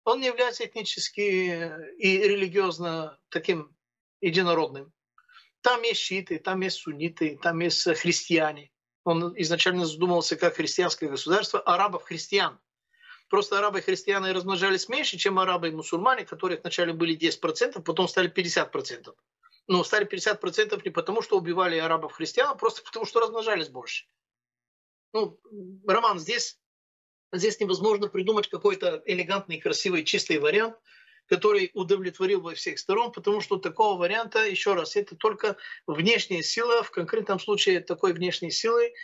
он не является этнически и религиозно таким единородным. Там есть шииты, там есть сунниты, там есть христиане. Он изначально задумывался как христианское государство арабов-христиан. Просто арабы-христиане размножались меньше, чем арабы и мусульмане, которые вначале были 10%, потом стали 50%. Но стали 50% не потому, что убивали арабов-христиан, а просто потому, что размножались больше. Ну, Роман, здесь невозможно придумать какой-то элегантный, красивый, чистый вариант, который удовлетворил бы всех сторон, потому что такого варианта, еще раз, это только внешняя сила. В конкретном случае такой внешней силой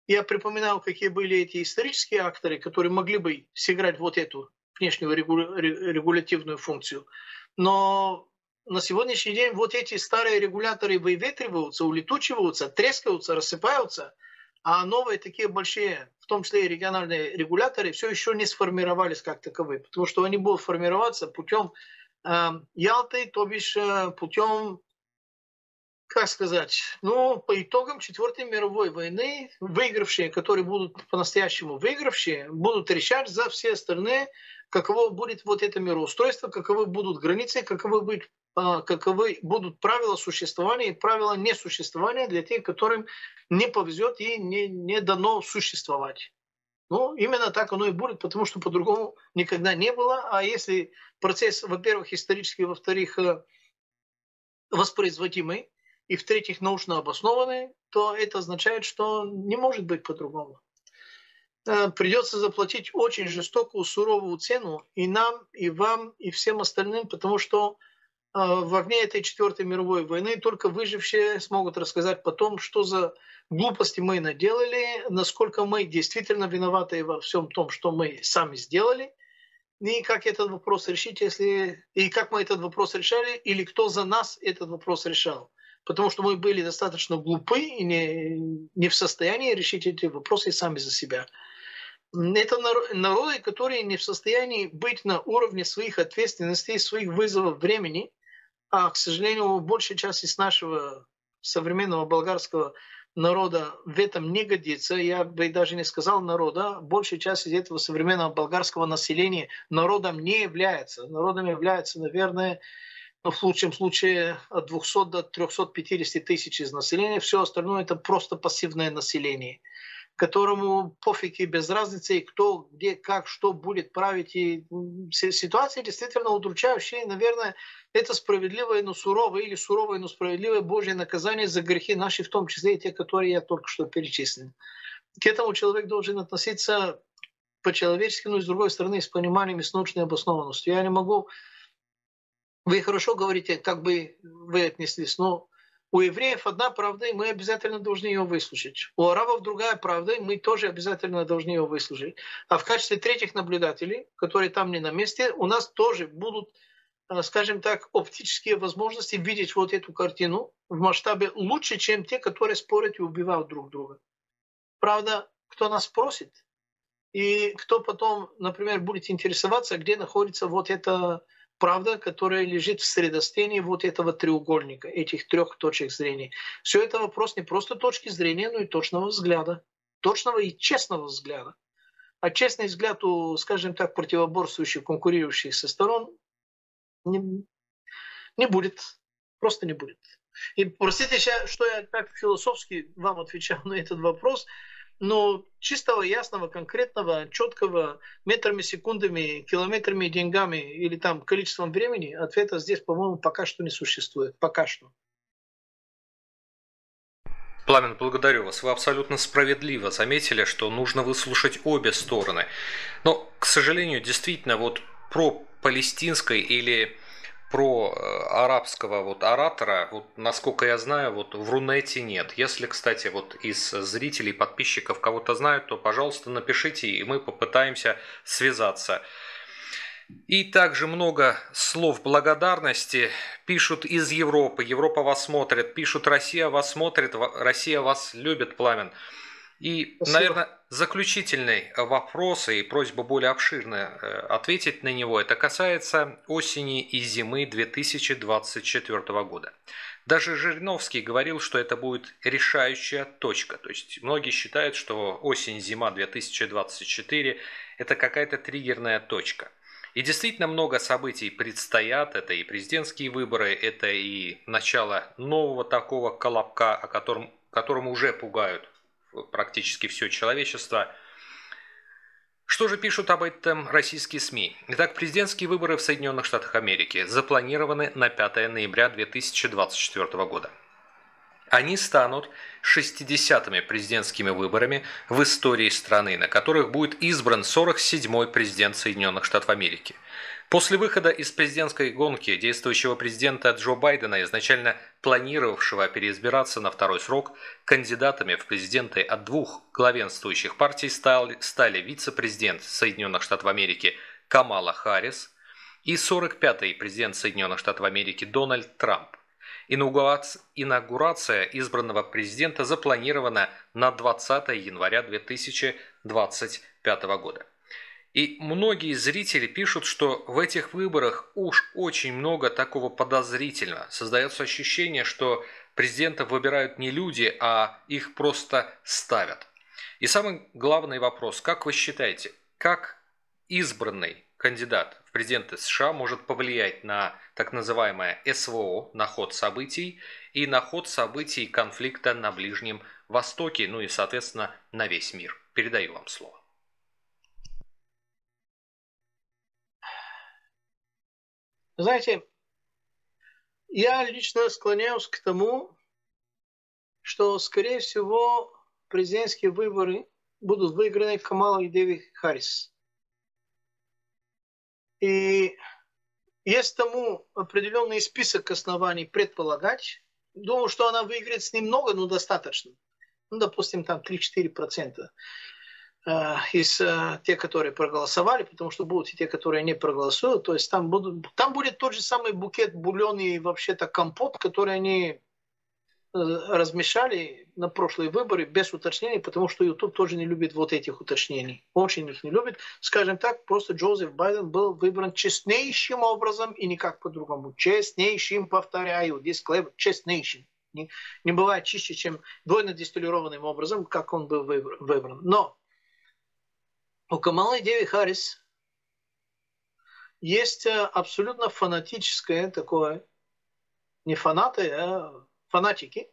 я припоминаю, какие были эти исторические акторы, которые могли бы сыграть вот эту внешнюю регулятивную функцию. Но на сегодняшний день вот эти старые регуляторы выветриваются, улетучиваются, трескаются, рассыпаются, а новые такие большие, в том числе и региональные регуляторы, все еще не сформировались как таковые, потому что они будут формироваться путем Ялты, то бишь путем, как сказать, по итогам Четвертой мировой войны выигравшие, которые будут по-настоящему выигравшие, будут решать за все остальные, каково будет вот это мироустройство, каковы будут границы, каковы будут правила существования и правила несуществования для тех, которым не повезет и не дано существовать. Именно так оно и будет, потому что по-другому никогда не было. А если процесс, во-первых, исторический, во-вторых, воспроизводимый, и в-третьих, научно обоснованный, то это означает, что не может быть по-другому. Придется заплатить очень жестокую, суровую цену и нам, и вам, и всем остальным, потому что в огне этой Четвертой мировой войны только выжившие смогут рассказать потом, что за глупости мы наделали, насколько мы действительно виноваты во всем том, что мы сами сделали, и как этот вопрос решить, и как мы этот вопрос решали, или кто за нас этот вопрос решал. Потому что мы были достаточно глупы и не в состоянии решить эти вопросы сами за себя. Это народы, которые не в состоянии быть на уровне своих ответственностей, своих вызовов времени. А, к сожалению, большая часть из нашего современного болгарского народа в этом не годится. Я бы даже не сказал народа. Большая часть из этого современного болгарского населения народом не является. Народом является, наверное, в лучшем случае от 200 до 350 тысяч из населения. Все остальное это просто пассивное население, которому пофиг и без разницы, кто, где, как, что будет править. И ситуация действительно удручающая. И, наверное, это справедливое, но суровое, или суровое, но справедливое Божье наказание за грехи наши, в том числе и те, которые я только что перечислил. К этому человек должен относиться по-человечески, но и с другой стороны с пониманием и с научной обоснованностью. Я не могу Вы хорошо говорите, как бы вы отнеслись, но у евреев одна правда, и мы обязательно должны ее выслушать. У арабов другая правда, и мы тоже обязательно должны ее выслушать. А в качестве третьих наблюдателей, которые там не на месте, у нас тоже будут, скажем так, оптические возможности видеть вот эту картину в масштабе лучше, чем те, которые спорят и убивают друг друга. Правда, кто нас спросит, и кто потом, например, будет интересоваться, где находится вот эта правда, которая лежит в средостении вот этого треугольника, этих трех точек зрения. Все это вопрос не просто точки зрения, но и точного взгляда. Точного и честного взгляда. А честный взгляд у, скажем так, противоборствующих, конкурирующих со сторон не будет. Просто не будет. И простите, что я так философски вам отвечал на этот вопрос, но чистого, ясного, конкретного, четкого, метрами, секундами, километрами, деньгами или там количеством времени ответа здесь, по-моему, пока что не существует. Пока что. Пламен, благодарю вас. Вы абсолютно справедливо заметили, что нужно выслушать обе стороны. Но, к сожалению, действительно, вот про палестинской или про арабского вот оратора, вот, насколько я знаю, вот в Рунете нет. Если, кстати, вот из зрителей, подписчиков кого-то знают, то, пожалуйста, напишите, и мы попытаемся связаться. И также много слов благодарности пишут из Европы. Европа вас смотрит, пишут Россия вас смотрит, Россия вас любит, Пламен. И, Спасибо. наверное, заключительный вопрос и просьба более обширно ответить на него, это касается осени и зимы 2024 года. Даже Жириновский говорил, что это будет решающая точка. То есть многие считают, что осень-зима 2024 это какая-то триггерная точка. И действительно много событий предстоят. Это и президентские выборы, это и начало нового такого колобка, которым уже пугают практически все человечество. Что же пишут об этом российские СМИ? Итак, президентские выборы в Соединенных Штатах Америки запланированы на 5 ноября 2024 года. Они станут 60-ми президентскими выборами в истории страны, на которых будет избран 47-й президент Соединенных Штатов Америки. После выхода из президентской гонки действующего президента Джо Байдена, изначально планировавшего переизбираться на второй срок, кандидатами в президенты от двух главенствующих партий стали вице-президент Соединенных Штатов Америки Камала Харрис и 45-й президент Соединенных Штатов Америки Дональд Трамп. Инаугурация избранного президента запланирована на 20 января 2025 года. И многие зрители пишут, что в этих выборах уж очень много такого подозрительного. Создается ощущение, что президентов выбирают не люди, а их просто ставят. И самый главный вопрос, как вы считаете, как избранный кандидат в президенты США может повлиять на так называемое СВО, на ход событий и на ход событий конфликта на Ближнем Востоке, ну и, соответственно, на весь мир? Передаю вам слово. Знаете, я лично склоняюсь к тому, что, скорее всего, президентские выборы будут выиграны Камалой Дэви Харрис. И есть тому определенный список оснований предполагать. Думаю, что она выиграет с немного, но достаточно. Ну, допустим, там 3-4% из тех, которые проголосовали, потому что будут и те, которые не проголосуют. То есть там будет тот же самый букет, бульон и вообще-то компот, который они размешали на прошлые выборы без уточнений, потому что YouTube тоже не любит вот этих уточнений. Очень их не любит. Скажем так, просто Джозеф Байден был выбран честнейшим образом и никак по-другому. Честнейшим, повторяю, дисклеймер, честнейшим. Не бывает чище, чем двойно дистиллированным образом, как он был выбран. Но у Камалы Дэви Харрис есть абсолютно фанатическое такое, не фанаты, а фанатики,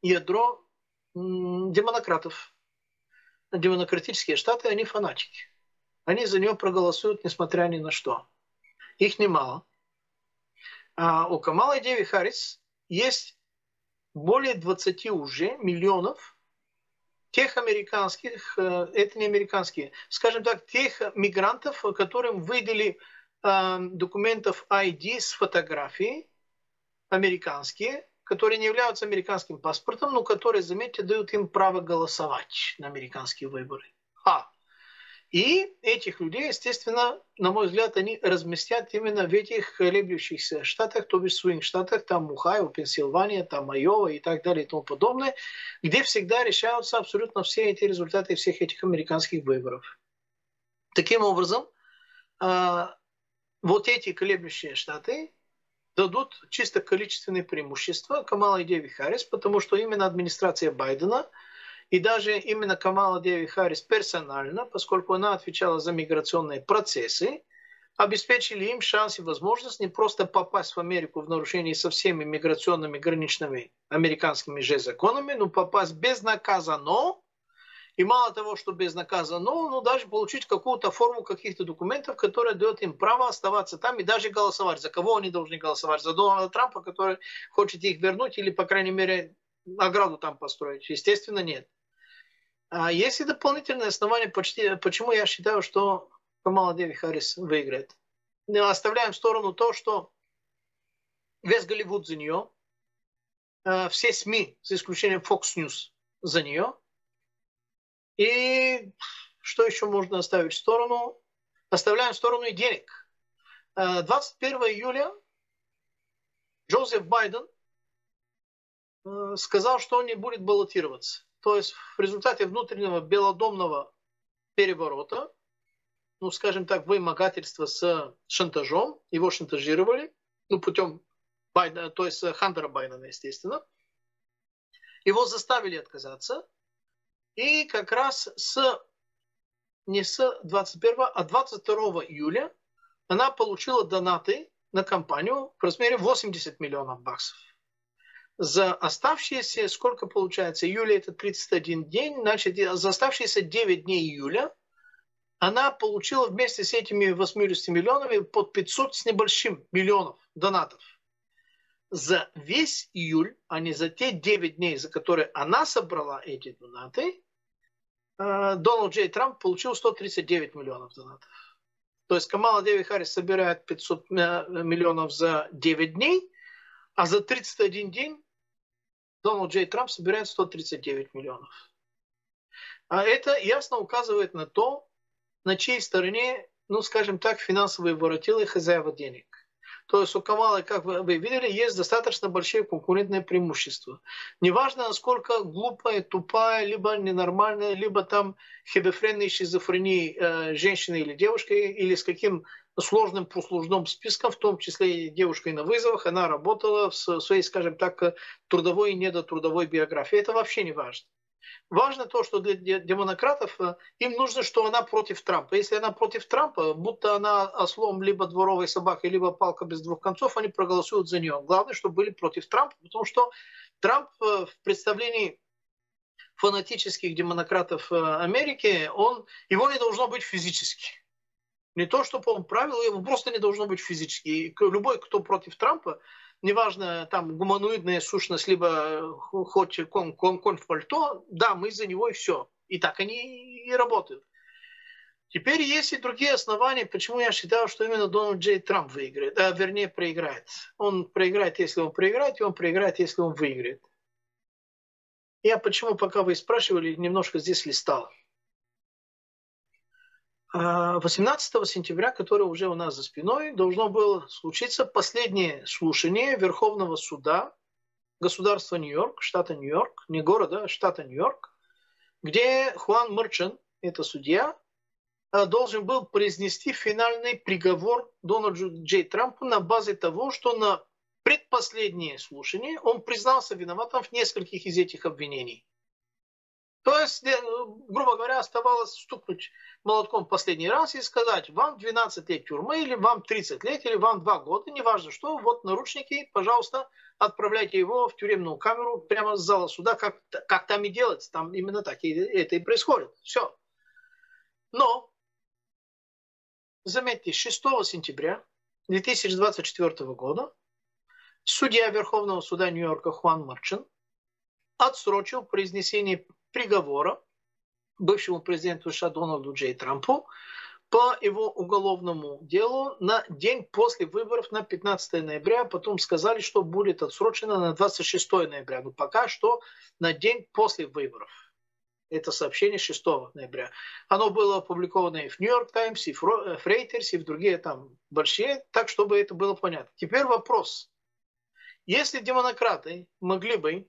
ядро демократов. Демократические штаты, они фанатики. Они за нее проголосуют, несмотря ни на что. Их немало. А у Камалы Дэви Харрис есть более 20 уже миллионов тех американских, это не американские, скажем так, тех мигрантов, которым выдали документов ID с фотографией, американские, которые не являются американским паспортом, но которые, заметьте, дают им право голосовать на американские выборы. И этих людей, естественно, на мой взгляд, они разместят именно в этих колеблющихся штатах, то бишь свинг-штатах, там Ohio, Пенсильвания, там Айова и так далее и тому подобное, где всегда решаются абсолютно все эти результаты всех этих американских выборов. Таким образом, вот эти колеблющие штаты дадут чисто количественные преимущества Камале Дэви Харрис, потому что именно администрация Байдена и даже именно Камала Дэви Харрис персонально, поскольку она отвечала за миграционные процессы, обеспечили им шанс и возможность не просто попасть в Америку в нарушении со всеми миграционными граничными американскими же законами, но попасть безнаказанно. И мало того, что безнаказанно, но даже получить какую-то форму каких-то документов, которая дает им право оставаться там и даже голосовать. За кого они должны голосовать? За Дональда Трампа, который хочет их вернуть или, по крайней мере, ограду там построить? Естественно, нет. Есть и дополнительные основания, почему я считаю, что Камала Дэви Харрис выиграет. Оставляем в сторону то, что весь Голливуд за нее, все СМИ, за исключением Fox News, за нее. И что еще можно оставить в сторону? Оставляем в сторону и денег. 21 июля Джозеф Байден сказал, что он не будет баллотироваться. То есть в результате внутреннего белодомного переворота, ну, скажем так, вымогательства с шантажом, его шантажировали, ну, путем Байдена, то есть Хантера Байдена, естественно. Его заставили отказаться. И как раз не с 21, а 22 июля она получила донаты на кампанию в размере 80 миллионов баксов. За оставшиеся, сколько получается, июля это 31 день, значит, за оставшиеся 9 дней июля она получила вместе с этими 80 миллионами под 500 с небольшим миллионов донатов. За весь июль, а не за те 9 дней, за которые она собрала эти донаты, Дональд Джей Трамп получил 139 миллионов донатов. То есть Камала Дэви Харрис собирает 500 миллионов за 9 дней, а за 31 день Дональд Джей Трамп собирает 139 миллионов. А это ясно указывает на то, на чьей стороне, ну скажем так, финансовые воротилы хозяева денег. То есть у Камалы, как вы видели, есть достаточно большие конкурентные преимущества. Неважно, насколько глупая, тупая, либо ненормальная, либо там хебефренной шизофрении женщины или девушка, или с каким сложным послужным списком, в том числе и девушкой на вызовах, она работала в своей, скажем так, трудовой и недотрудовой биографии. Это вообще не важно. Важно то, что для демократов им нужно, что она против Трампа. Если она против Трампа, будто она ослом либо дворовой собакой, либо палка без двух концов, они проголосуют за нее. Главное, чтобы были против Трампа, потому что Трамп в представлении фанатических демократов Америки, его не должно быть физически. Не то, чтобы он правил, его просто не должно быть физически. И любой, кто против Трампа, неважно, там гуманоидная сущность, либо хоть конь в пальто, да, мы за него и все. И так они и работают. Теперь есть и другие основания, почему я считаю, что именно Дональд Джей Трамп выиграет, вернее проиграет. Он проиграет, если он проиграет, и он проиграет, если он выиграет. Я почему, пока вы спрашивали, немножко здесь листал. 18 сентября, которое уже у нас за спиной, должно было случиться последнее слушание Верховного суда государства Нью-Йорк, штата Нью-Йорк, не города, а штата Нью-Йорк, где Хуан Мерчен, это судья, должен был произнести финальный приговор Дональду Джей Трампу на базе того, что на предпоследнее слушание он признался виноватым в нескольких из этих обвинений. То есть, грубо говоря, оставалось стукнуть молотком в последний раз и сказать, вам 12 лет тюрьмы, или вам 30 лет, или вам 2 года, неважно что, вот наручники, пожалуйста, отправляйте его в тюремную камеру прямо с зала суда, как там и делается, там именно так это и происходит. Все. Но, заметьте, 6 сентября 2024 года судья Верховного суда Нью-Йорка Хуан Мерчен отсрочил произнесение приговора бывшему президенту США Дональду Джей Трампу по его уголовному делу на день после выборов на 15 ноября. Потом сказали, что будет отсрочено на 26 ноября. Но пока что на день после выборов. Это сообщение 6 ноября. Оно было опубликовано и в Нью-Йорк Таймс, и в Reuters, и в другие там большие, так, чтобы это было понятно. Теперь вопрос. Если демократы могли бы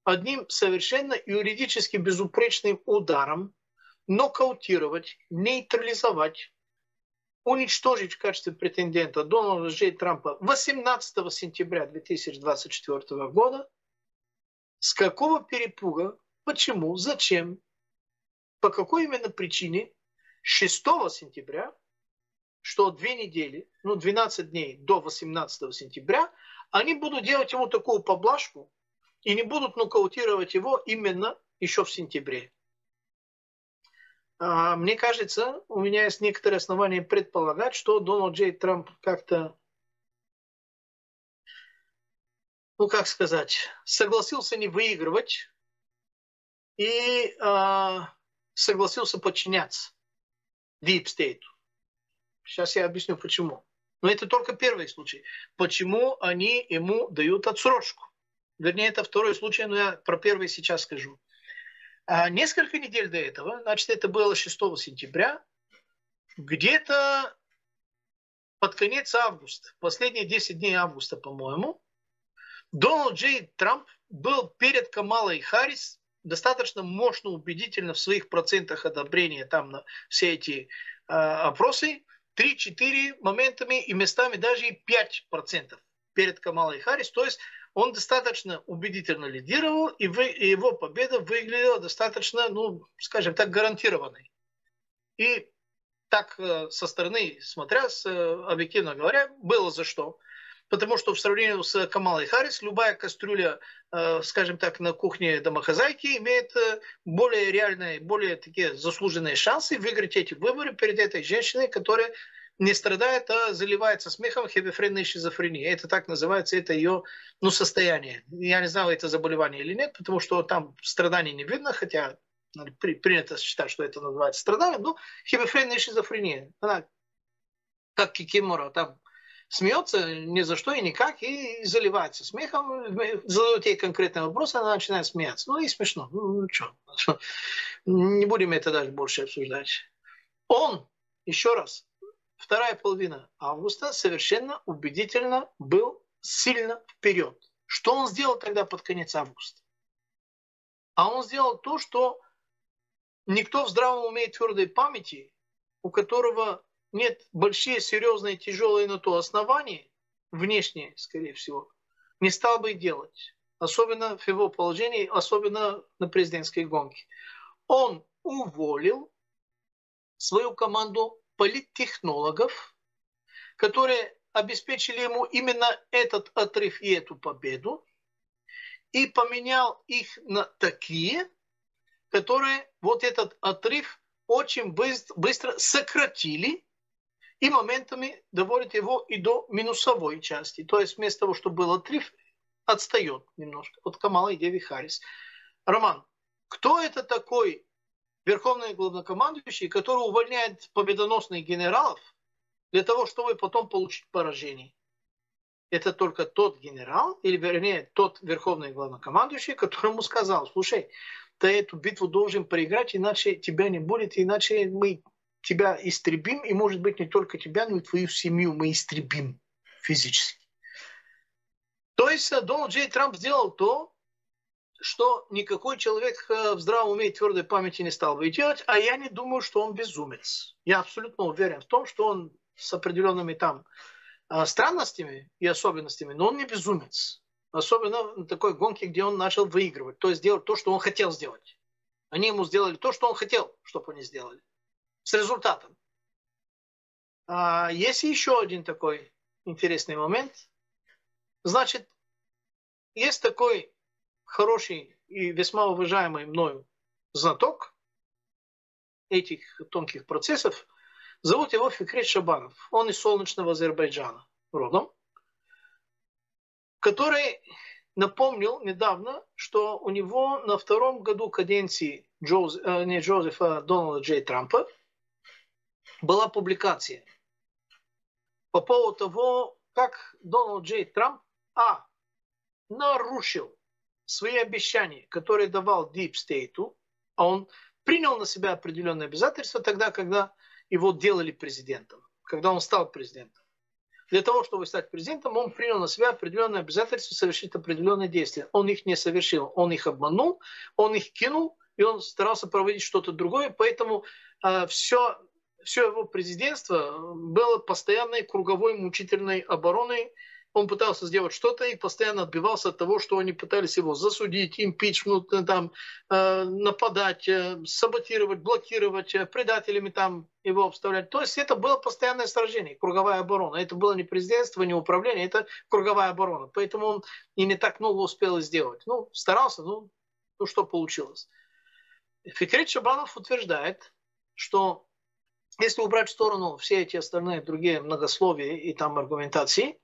одним совершенно юридически безупречным ударом нокаутировать, нейтрализовать, уничтожить в качестве претендента Дональда Джей Трампа 18 сентября 2024 года, с какого перепуга, почему, зачем, по какой именно причине 6 сентября, что 2 недели, 12 дней до 18 сентября, они будут делать ему такую поблажку и не будут нокаутировать его именно еще в сентябре. Мне кажется, у меня есть некоторые основания предполагать, что Дональд Джей Трамп как-то, согласился не выигрывать и согласился подчиняться Deep State. Сейчас я объясню, почему. Но это только первый случай. Почему они ему дают отсрочку? Вернее, это второй случай, но я про первый сейчас скажу. Несколько недель до этого, значит, это было 6 сентября, где-то под конец августа, последние 10 дней августа, по-моему, Дональд Джей Трамп был перед Камалой Харрис достаточно мощно, убедительно в своих процентах одобрения там на все эти опросы, 3-4 моментами и местами даже и 5% перед Камалой Харрис. То есть он достаточно убедительно лидировал, и его победа выглядела достаточно, скажем так, гарантированной. И так со стороны смотря, объективно говоря, было за что. Потому что в сравнении с Камалой Харрис любая кастрюля, скажем так, на кухне домохозяйки имеет более реальные, более такие заслуженные шансы выиграть эти выборы перед этой женщиной, которая не страдает, а заливается смехом хебефренной шизофрении. Это так называется, это ее состояние. Я не знаю, это заболевание или нет, потому что там страданий не видно, хотя принято считать, что это называется страданием, но хебефренная шизофрения. Она как кикимора, там смеется ни за что и никак, и заливается смехом, задают ей конкретный вопрос, она начинает смеяться. И смешно. Что? Не будем это даже больше обсуждать. Он, еще раз, вторая половина августа совершенно убедительно был сильно вперед. Что он сделал тогда под конец августа? А он сделал то, что никто в здравом уме и твердой памяти, у которого нет большие, серьезные, тяжелые на то основания, внешние, скорее всего, не стал бы делать. Особенно в его положении, особенно на президентской гонке. Он уволил свою команду политтехнологов, которые обеспечили ему именно этот отрыв и эту победу, и поменял их на такие, которые вот этот отрыв очень быстро сократили и моментами доводят его и до минусовой части. То есть вместо того, чтобы был отрыв, отстает немножко от Камалы и Деви Харрис. Роман, кто это такой верховный главнокомандующий, который увольняет победоносных генералов для того, чтобы потом получить поражение? Это только тот генерал, или вернее тот верховный главнокомандующий, которому сказал: слушай, ты эту битву должен проиграть, иначе тебя не будет, иначе мы тебя истребим, и может быть не только тебя, но и твою семью мы истребим физически. То есть Дональд Джей Трамп сделал то, что никакой человек в здравом уме и твердой памяти не стал бы делать, а я не думаю, что он безумец. Я абсолютно уверен в том, что он с определенными там странностями и особенностями, но он не безумец. Особенно на такой гонке, где он начал выигрывать, то есть делать то, что он хотел сделать. Они ему сделали то, что он хотел, чтобы они сделали. С результатом. Есть еще один такой интересный момент. Значит, есть такой хороший и весьма уважаемый мною знаток этих тонких процессов. Зовут его Фикрет Шабанов. Он из солнечного Азербайджана родом. Который напомнил недавно, что у него на втором году каденции Дональда Джей Трампа была публикация по поводу того, как Дональд Джей Трамп нарушил свои обещания, которые давал Deep State, а он принял на себя определенные обязательства тогда, когда его делали президентом, когда он стал президентом. Для того, чтобы стать президентом, он принял на себя определенные обязательства совершить определенные действия. Он их не совершил, он их обманул, он их кинул, и он старался проводить что-то другое. Поэтому все его президентство было постоянной круговой мучительной обороной. Он пытался сделать что-то и постоянно отбивался от того, что они пытались его засудить, импичнуть, там, нападать, саботировать, блокировать, предателями там его обставлять. То есть это было постоянное сражение, круговая оборона. Это было не президентство, не управление, это круговая оборона. Поэтому он и не так много успел сделать. Ну, старался, ну что получилось. Фикрит Шабанов утверждает, что если убрать в сторону все эти остальные другие многословия и там аргументации,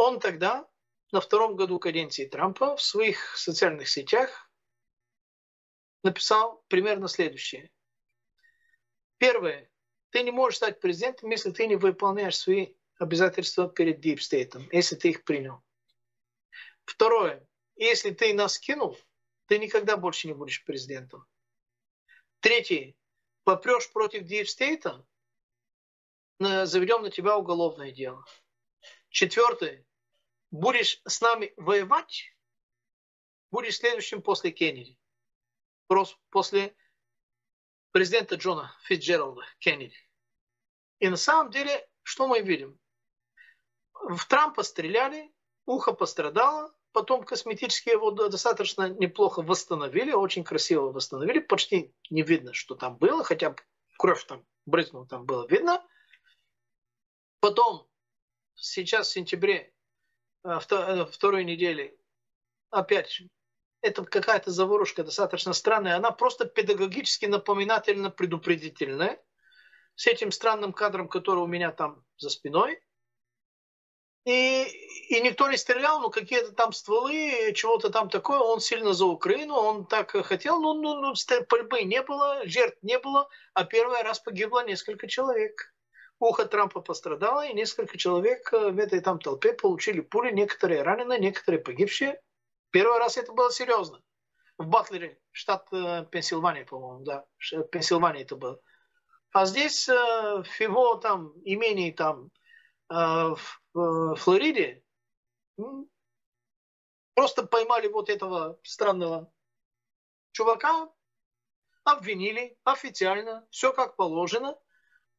он тогда, на втором году каденции Трампа, в своих социальных сетях написал примерно следующее. Первое. Ты не можешь стать президентом, если ты не выполняешь свои обязательства перед Deep State, если ты их принял. Второе. Если ты нас кинул, ты никогда больше не будешь президентом. Третье. Попрешь против Deep State, заведем на тебя уголовное дело. Четвертое. Будешь с нами воевать, будешь следующим после Кеннеди. После президента Джона Фитджералда Кеннеди. И на самом деле, что мы видим? В Трампа стреляли, ухо пострадало, потом косметически его достаточно неплохо восстановили, очень красиво восстановили, почти не видно, что там было, хотя кровь там брызнула, там было видно. Потом, сейчас в сентябре, второй недели, опять, это какая-то заварушка достаточно странная, она просто педагогически напоминательно-предупредительная, с этим странным кадром, который у меня там за спиной. И никто не стрелял, но какие-то там стволы, чего-то там такое, он сильно за Украину, он так хотел, но пальбы не было, жертв не было, а первый раз погибло несколько человек. Ухо Трампа пострадало, и несколько человек в этой там толпе получили пули, некоторые ранены, некоторые погибшие. Первый раз это было серьезно. В Батлере, штат Пенсильвания, по-моему, да, в Пенсильвании это было. А здесь в его там имении там в Флориде просто поймали вот этого странного чувака, обвинили официально, все как положено.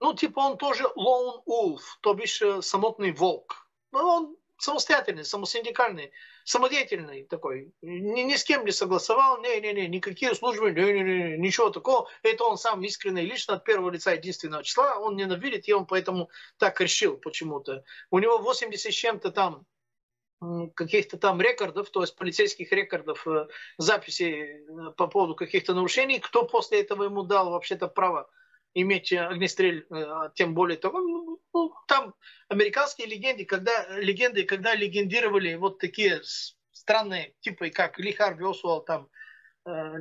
Ну, типа он тоже lone wolf, то бишь самотный волк. Ну, он самостоятельный, самосиндикальный, самодеятельный такой. Ни с кем не согласовал, никакие службы, ничего такого. Это он сам искренне, лично от первого лица единственного числа. Он ненавидит, и он поэтому так решил почему-то. У него 80 с чем-то там каких-то там рекордов, то есть полицейских рекордов, записей по поводу каких-то нарушений. Кто после этого ему дал вообще-то право иметь огнестрель, тем более того, ну, там американские легенды, когда легендировали вот такие странные типы, как Ли Харви Освальд, там,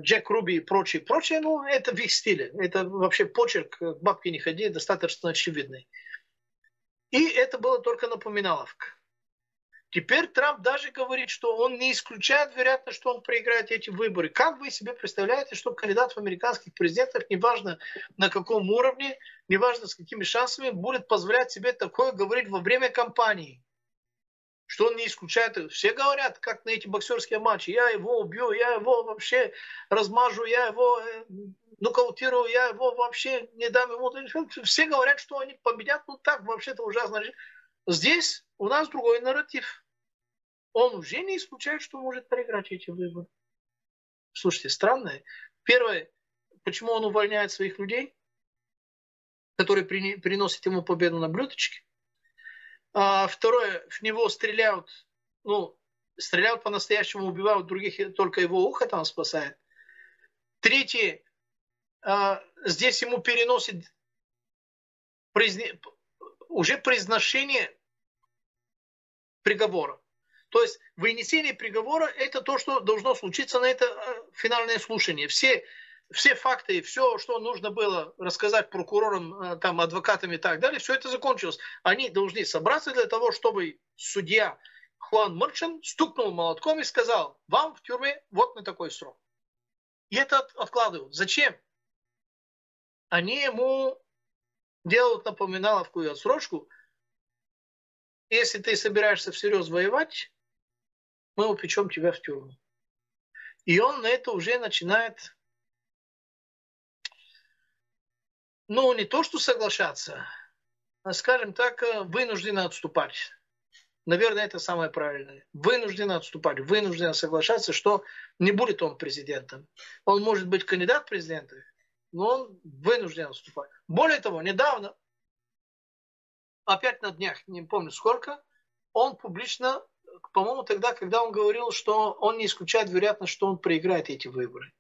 Джек Руби и прочее, ну, это в их стиле. Это вообще почерк, к бабке не ходи, достаточно очевидный. И это было только напоминаловка. Теперь Трамп даже говорит, что он не исключает вероятность, что он проиграет эти выборы. Как вы себе представляете, что кандидат в американских президентах, неважно на каком уровне, неважно с какими шансами, будет позволять себе такое говорить во время кампании? Что он не исключает. Все говорят, как на эти боксерские матчи. Я его убью, я его вообще размажу, я его нокаутирую, я его вообще не дам ему. Все говорят, что они победят. Ну так вообще-то ужасно. Здесь у нас другой нарратив. Он уже не исключает, что может проиграть эти выборы. Слушайте, странно. Первое, почему он увольняет своих людей, которые приносят ему победу на блюдечке. А второе, в него стреляют, стреляют по-настоящему, убивают других, только его ухо там спасает. Третье, здесь ему переносит уже произношение приговора. То есть вынесение приговора – это то, что должно случиться на это финальное слушание. Все все факты, все, что нужно было рассказать прокурорам, там, адвокатам и так далее, все это закончилось. Они должны собраться для того, чтобы судья Хуан Мерчен стукнул молотком и сказал: вам в тюрьме вот на такой срок. И это откладывают. Зачем? Они ему делают напоминаловку и отсрочку. Если ты собираешься всерьез воевать, мы упечем тебя в тюрьму. И он на это уже начинает, ну, не то что соглашаться, а, скажем так, вынужденно отступать. Наверное, это самое правильное. Вынужденно отступать, вынужденно соглашаться, что не будет он президентом. Он может быть кандидат в президенты, но он вынужден отступать. Более того, недавно, опять на днях, не помню сколько, он публично, по-моему, тогда, когда он говорил, что он не исключает вероятность, что он проиграет эти выборы.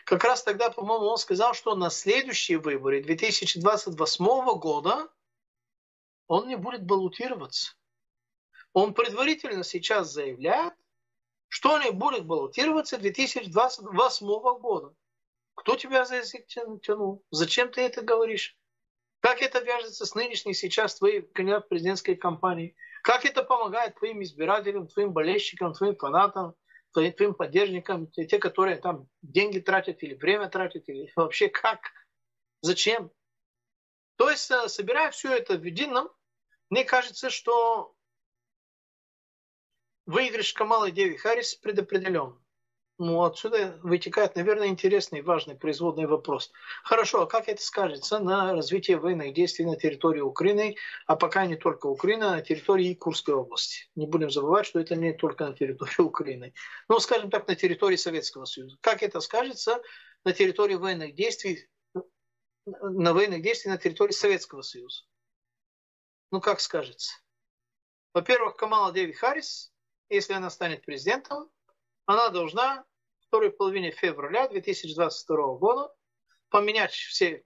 Как раз тогда, по-моему, он сказал, что на следующие выборы 2028 года он не будет баллотироваться. Он предварительно сейчас заявляет, что не будет баллотироваться 2028 года. Кто тебя за язык тянул? Зачем ты это говоришь? Как это вяжется с нынешней сейчас твоей президентской кампанией? Как это помогает твоим избирателям, твоим болельщикам, твоим фанатам, твоим поддержникам, те, которые там деньги тратят или время тратят, или вообще как? Зачем? То есть, собирая все это в едином, мне кажется, что выигрыш Камалы Деви Харрис предопределен. Ну, отсюда вытекает, наверное, интересный, важный производный вопрос. Хорошо, а как это скажется на развитии военных действий на территории Украины, а пока не только Украины, а на территории Курской области? Не будем забывать, что это не только на территории Украины. Но, скажем так, на территории Советского Союза. Как это скажется на территории военных действий, на территории Советского Союза? Ну, как скажется? Во-первых, Камала Деви Харрис, если она станет президентом, она должна в второй половине февраля 2022 года поменять все.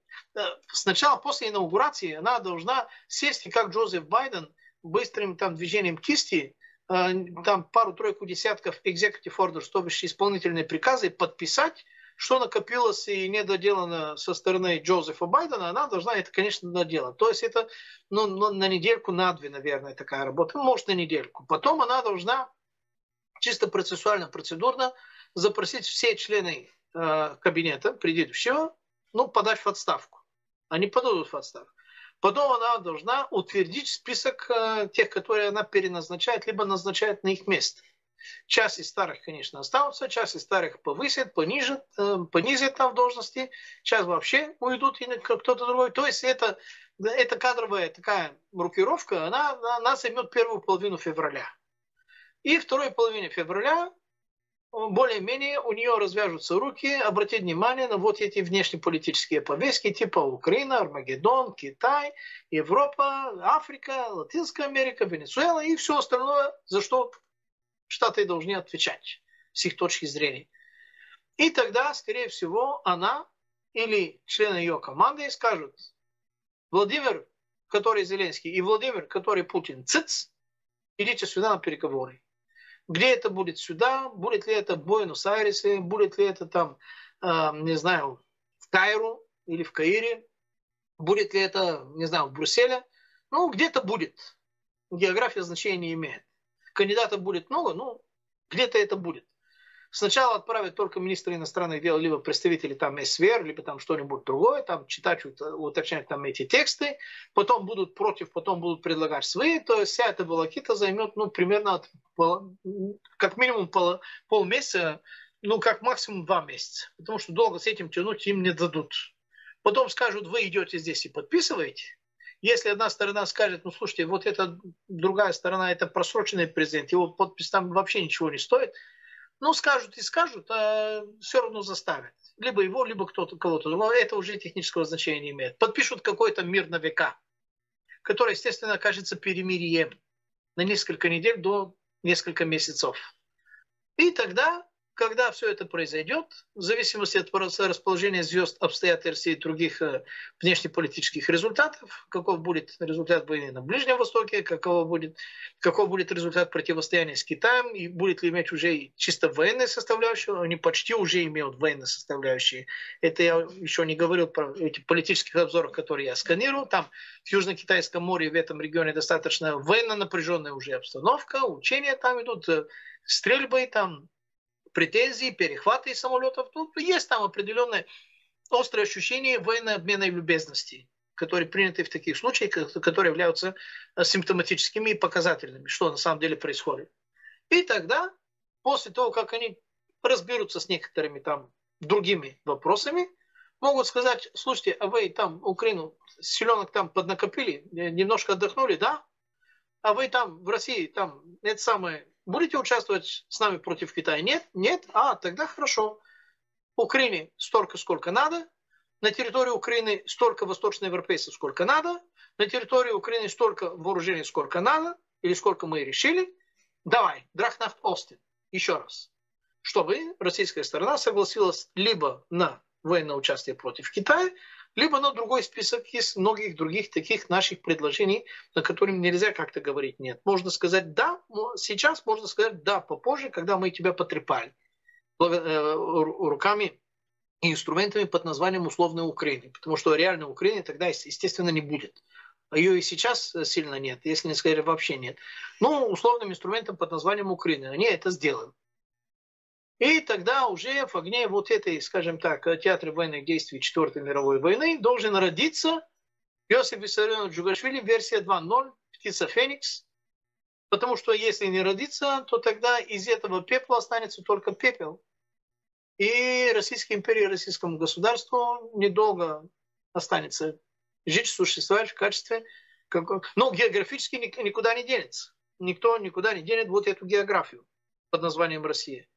Сначала, после инаугурации, она должна сесть, и как Джозеф Байден, быстрым там движением кисти, там пару-тройку десятков executive orders, то бишь исполнительные приказы, подписать, что накопилось и недоделано со стороны Джозефа Байдена, она должна это, конечно, доделать. То есть это на недельку, на две, наверное, такая работа. Может, на недельку. Потом она должна чисто процессуально, процедурно запросить все члены кабинета предыдущего, подать в отставку. Они подадут в отставку. Потом она должна утвердить список тех, которые она переназначает, либо назначает на их место. Часть из старых, конечно, останутся, часть из старых повысят, понизят там в должности, часть вообще уйдут или кто-то другой. То есть это кадровая такая рокировка, она займет первую половину февраля. И второй половине февраля более-менее у нее развяжутся руки, обратить внимание на вот эти внешнеполитические повестки типа Украина, Армагеддон, Китай, Европа, Африка, Латинская Америка, Венесуэла и все остальное, за что Штаты должны отвечать с их точки зрения. И тогда, скорее всего, она или члены ее команды скажут: Владимир, который Зеленский, и Владимир, который Путин, цыц, идите сюда на переговоры. Где это будет сюда? Будет ли это в Буэнос-Айресе? Будет ли это там, не знаю, в Каиру или в Каире? Будет ли это, не знаю, в Брюсселе? Где-то будет. География значения не имеет. Кандидатов будет много, где-то это будет. Сначала отправят только министра иностранных дел, либо представители там СВР, либо там что-нибудь другое, там читать, уточнять там эти тексты, потом будут против, потом будут предлагать свои, то есть вся эта волокита займет, примерно как минимум полмесяца, как максимум 2 месяца, потому что долго с этим тянуть им не дадут. Потом скажут: вы идете здесь и подписываете. Если одна сторона скажет: слушайте, вот эта другая сторона, это просроченный президент, его подпись там вообще ничего не стоит, скажут и скажут, а все равно заставят. Либо его, либо кого-то другого. Это уже технического значения не имеет. Подпишут какой-то мир на века, который, естественно, окажется перемирием на несколько недель до нескольких месяцев. И тогда когда все это произойдет, в зависимости от расположения звезд, обстоятельств и других внешнеполитических результатов, каков будет результат войны на Ближнем Востоке, каков будет результат противостояния с Китаем, и будет ли иметь уже чисто военную составляющую, они почти уже имеют военные составляющие. Это я еще не говорил про эти политические обзоры, которые я сканирую. Там в Южно-Китайском море, в этом регионе достаточно военно напряженная уже обстановка, учения там идут, стрельбы там, претензии, перехваты самолетов. Ну, есть там определенное острое ощущение военной обменной любезности, которые приняты в таких случаях, которые являются симптоматическими и показательными, что на самом деле происходит. И тогда, после того, как они разберутся с некоторыми там другими вопросами, могут сказать: слушайте, а вы там Украину, селенок там поднакопили, немножко отдохнули, да? А вы там в России, там это самое, будете участвовать с нами против Китая? Нет? Нет? А, тогда хорошо. Украине столько, сколько надо. На территории Украины столько восточноевропейцев, сколько надо. На территории Украины столько вооружений, сколько надо. Или сколько мы решили. Давай, Драхнафт Остин. Еще раз. Чтобы российская сторона согласилась либо на военное участие против Китая, либо на другой список из многих других таких наших предложений, на которые нельзя как-то говорить нет. Можно сказать да, сейчас можно сказать да попозже, когда мы тебя потрепали руками и инструментами под названием условной Украины. Потому что реальной Украины тогда, естественно, не будет. Ее и сейчас сильно нет, если не сказать вообще нет. Но условным инструментом под названием Украины они это сделают. И тогда уже в огне вот этой, скажем так, театре военных действий Четвертой мировой войны должен родиться Иосиф Виссарионович Джугашвили, версия 2.0, птица Феникс. Потому что если не родится, то тогда из этого пепла останется только пепел. И Российской империи, российскому государству недолго останется жить, существовать в качестве... Ну, географически никуда не денется. Никто никуда не денет вот эту географию под названием Россия.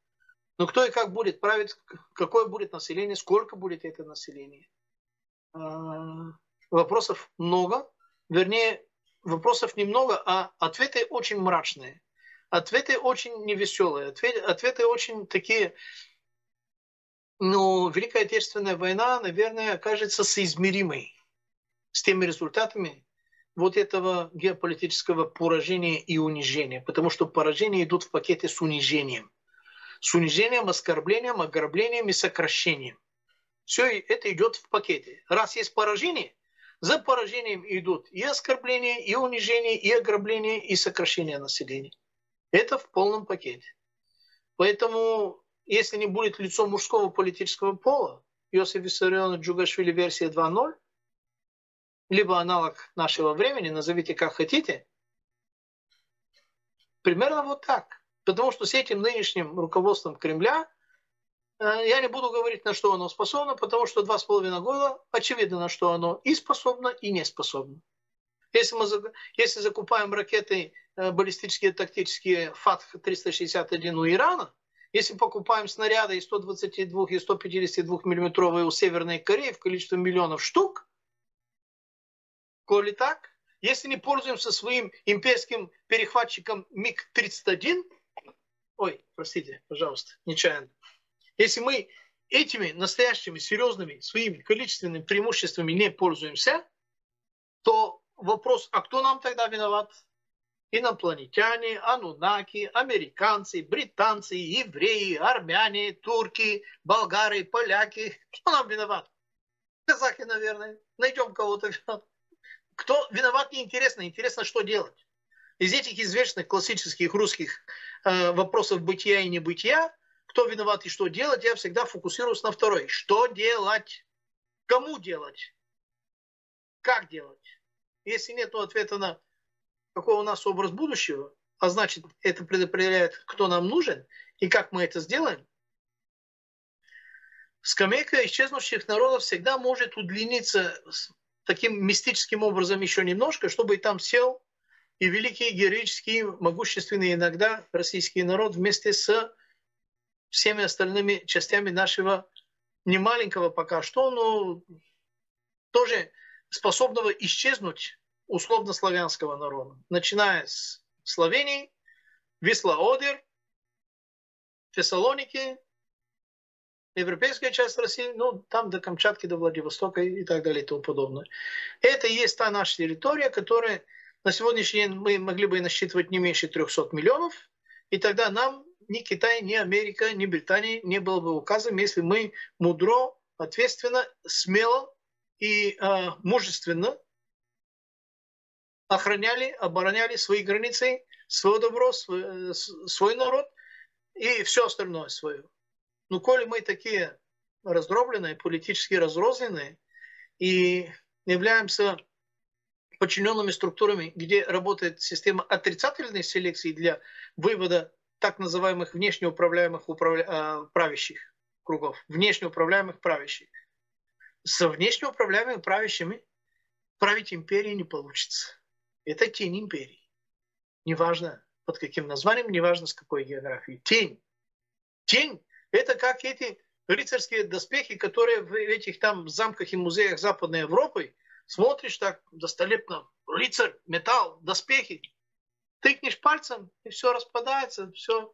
Но кто и как будет править, какое будет население, сколько будет это население. Вопросов много. Вернее, вопросов немного, а ответы очень мрачные. Ответы очень невеселые. Ответы очень такие... Ну, Великая Отечественная война, наверное, окажется соизмеримой с теми результатами вот этого геополитического поражения и унижения. Потому что поражения идут в пакете с унижением. С унижением, оскорблением, ограблением и сокращением. Все это идет в пакете. Раз есть поражение, за поражением идут и оскорбления, и унижение, и ограбление, и сокращение населения. Это в полном пакете. Поэтому, если не будет лицо мужского политического пола, Иосиф Виссарионович Джугашвили версия 2.0, либо аналог нашего времени, назовите как хотите, примерно вот так. Потому что с этим нынешним руководством Кремля, я не буду говорить, на что оно способно, потому что 2,5 года очевидно, на что оно и способно, и не способно. Если закупаем ракеты баллистические, тактические ФАТХ-361 у Ирана, если покупаем снаряды и 122 и 152 миллиметровые у Северной Кореи в количестве миллионов штук, коли так, если не пользуемся своим имперским перехватчиком МиГ-31, ой, простите, пожалуйста, нечаянно. Если мы этими настоящими, серьезными, своими количественными преимуществами не пользуемся, то вопрос, а кто нам тогда виноват? Инопланетяне, анунаки, американцы, британцы, евреи, армяне, турки, болгары, поляки. Кто нам виноват? Казахи, наверное. Найдем кого-то виноват. Кто виноват, неинтересно. Интересно, что делать. Из этих известных классических русских вопросов бытия и небытия, кто виноват и что делать, я всегда фокусируюсь на второй. Что делать? Кому делать? Как делать? Если нет ответа на какой у нас образ будущего, а значит, это предопределяет, кто нам нужен и как мы это сделаем, скамейка исчезнувших народов всегда может удлиниться таким мистическим образом еще немножко, чтобы и там сел и великий, героический, могущественный иногда российский народ вместе с всеми остальными частями нашего немаленького пока что, но тоже способного исчезнуть условно-славянского народа. Начиная с Словении, Висла-Одер, Фессалоники, европейская часть России, ну, там до Камчатки, до Владивостока и так далее и тому подобное. Это и есть та наша территория, которая на сегодняшний день мы могли бы насчитывать не меньше 300 миллионов, и тогда нам ни Китай, ни Америка, ни Британия не было бы указом, если мы мудро, ответственно, смело и мужественно охраняли, обороняли свои границы, свое добро, свой народ и все остальное свое. Ну, коли мы такие раздробленные, политически разрозненные и являемся подчиненными структурами, где работает система отрицательной селекции для вывода так называемых внешне управляемых правящих кругов, внешне управляемых правящих. Со внешне управляемыми правящими править империей не получится. Это тень империи. Неважно под каким названием, неважно с какой географией. Тень. Тень – это как эти рыцарские доспехи, которые в этих там замках и музеях Западной Европы смотришь так достолепно. Рыцарь, металл, доспехи. Тыкнешь пальцем, и все распадается. Все.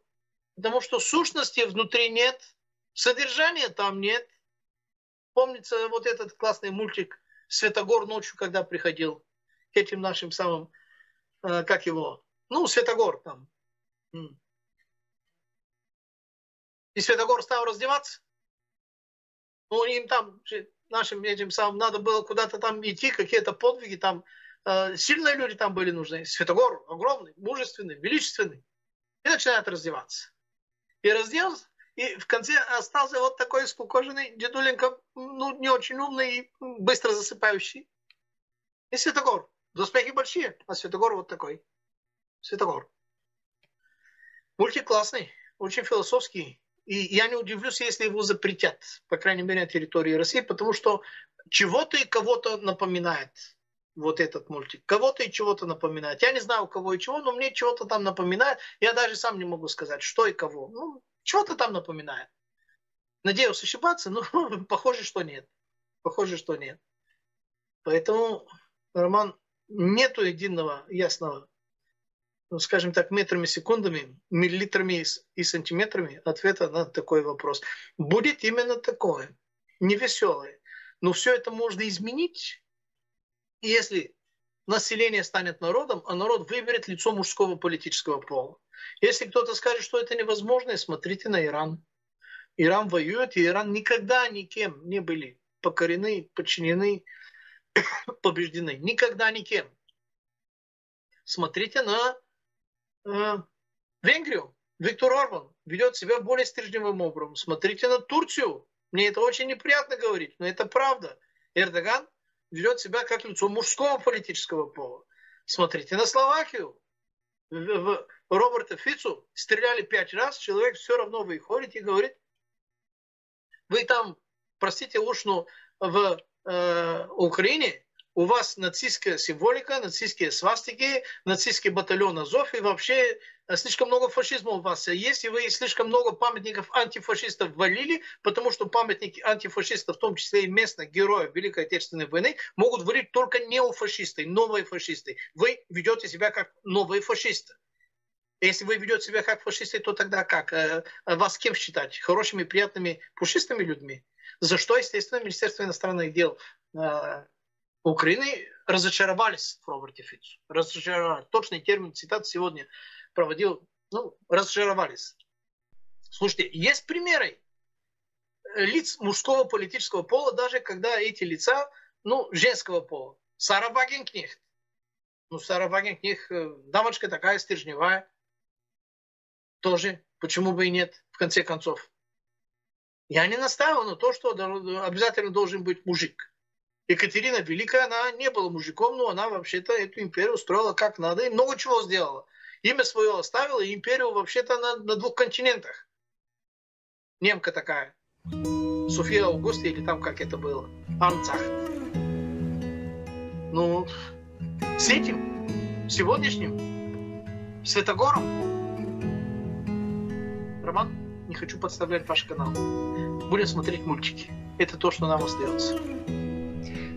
Потому что сущности внутри нет. Содержания там нет. Помнится вот этот классный мультик «Светогор ночью», когда приходил к этим нашим самым, как его, ну, Светогор там. И Светогор стал раздеваться. Ну, им там, нашим этим самым, надо было куда-то там идти, какие-то подвиги там. Сильные люди там были нужны. Светогор огромный, мужественный, величественный. И начинает раздеваться. И разделся. И в конце остался вот такой скукоженный дедуленька, ну, не очень умный и быстро засыпающий. И Светогор. Доспехи большие, а Светогор вот такой. Светогор. Мультик классный, очень философский. И я не удивлюсь, если его запретят, по крайней мере, на территории России, потому что чего-то и кого-то напоминает вот этот мультик. Кого-то и чего-то напоминает. Я не знаю, у кого и чего, но мне чего-то там напоминает. Я даже сам не могу сказать, что и кого. Ну, чего-то там напоминает. Надеюсь ошибаться, но похоже, что нет. Похоже, что нет. Поэтому, Роман, нету единого, ясного, ну, скажем так, метрами, секундами, миллилитрами и сантиметрами ответа на такой вопрос. Будет именно такое, невеселое. Но все это можно изменить, если население станет народом, а народ выберет лицо мужского политического пола. Если кто-то скажет, что это невозможно, смотрите на Иран. Иран воюет, и Иран никогда никем не были покорены, подчинены, побеждены. Никогда никем. Смотрите на Венгрию. Виктор Орбан ведет себя более стержневым образом. Смотрите на Турцию. Мне это очень неприятно говорить, но это правда. Эрдоган ведет себя как лицо мужского политического пола. Смотрите на Словакию. В Роберта Фицу стреляли 5 раз, человек все равно выходит и говорит: вы там, простите уж, но в Украине у вас нацистская символика, нацистские свастики, нацистский батальон Азов, и вообще слишком много фашизма у вас есть, и вы слишком много памятников антифашистов валили, потому что памятники антифашистов, в том числе и местных героев Великой Отечественной войны, могут валить только неофашисты, новые фашисты. Вы ведете себя как новые фашисты. Если вы ведете себя как фашисты, то тогда как? Вас кем считать? Хорошими, приятными, пушистыми людьми? За что, естественно, Министерство иностранных дел Украины разочаровались в Роберте Фицу. Разочаровались. Точный термин, цитат сегодня проводил. Ну, разочаровались. Слушайте, есть примеры лиц мужского политического пола, даже когда эти лица, ну, женского пола. Сара Вагенкнехт. Ну, Сара Вагенкнехт, дамочка такая стержневая. Тоже, почему бы и нет, в конце концов. Я не настаиваю на то, что обязательно должен быть мужик. Екатерина Великая, она не была мужиком, но она вообще-то эту империю строила как надо и много чего сделала. Имя свое оставила, и империю вообще-то на 2 континентах. Немка такая. София Аугуста, или там как это было. Анцахт. Ну, с этим, сегодняшним Светогором, Роман, не хочу подставлять ваш канал. Будем смотреть мультики. Это то, что нам остается.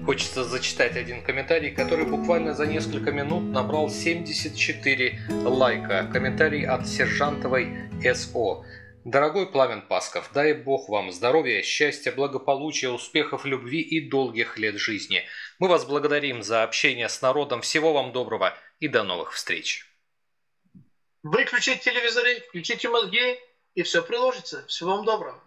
Хочется зачитать один комментарий, который буквально за несколько минут набрал 74 лайка. Комментарий от Сержантовой СО. Дорогой Пламен Пасков, дай Бог вам здоровья, счастья, благополучия, успехов, любви и долгих лет жизни. Мы вас благодарим за общение с народом. Всего вам доброго и до новых встреч. Выключите телевизоры, включите мозги, и все приложится. Всего вам доброго.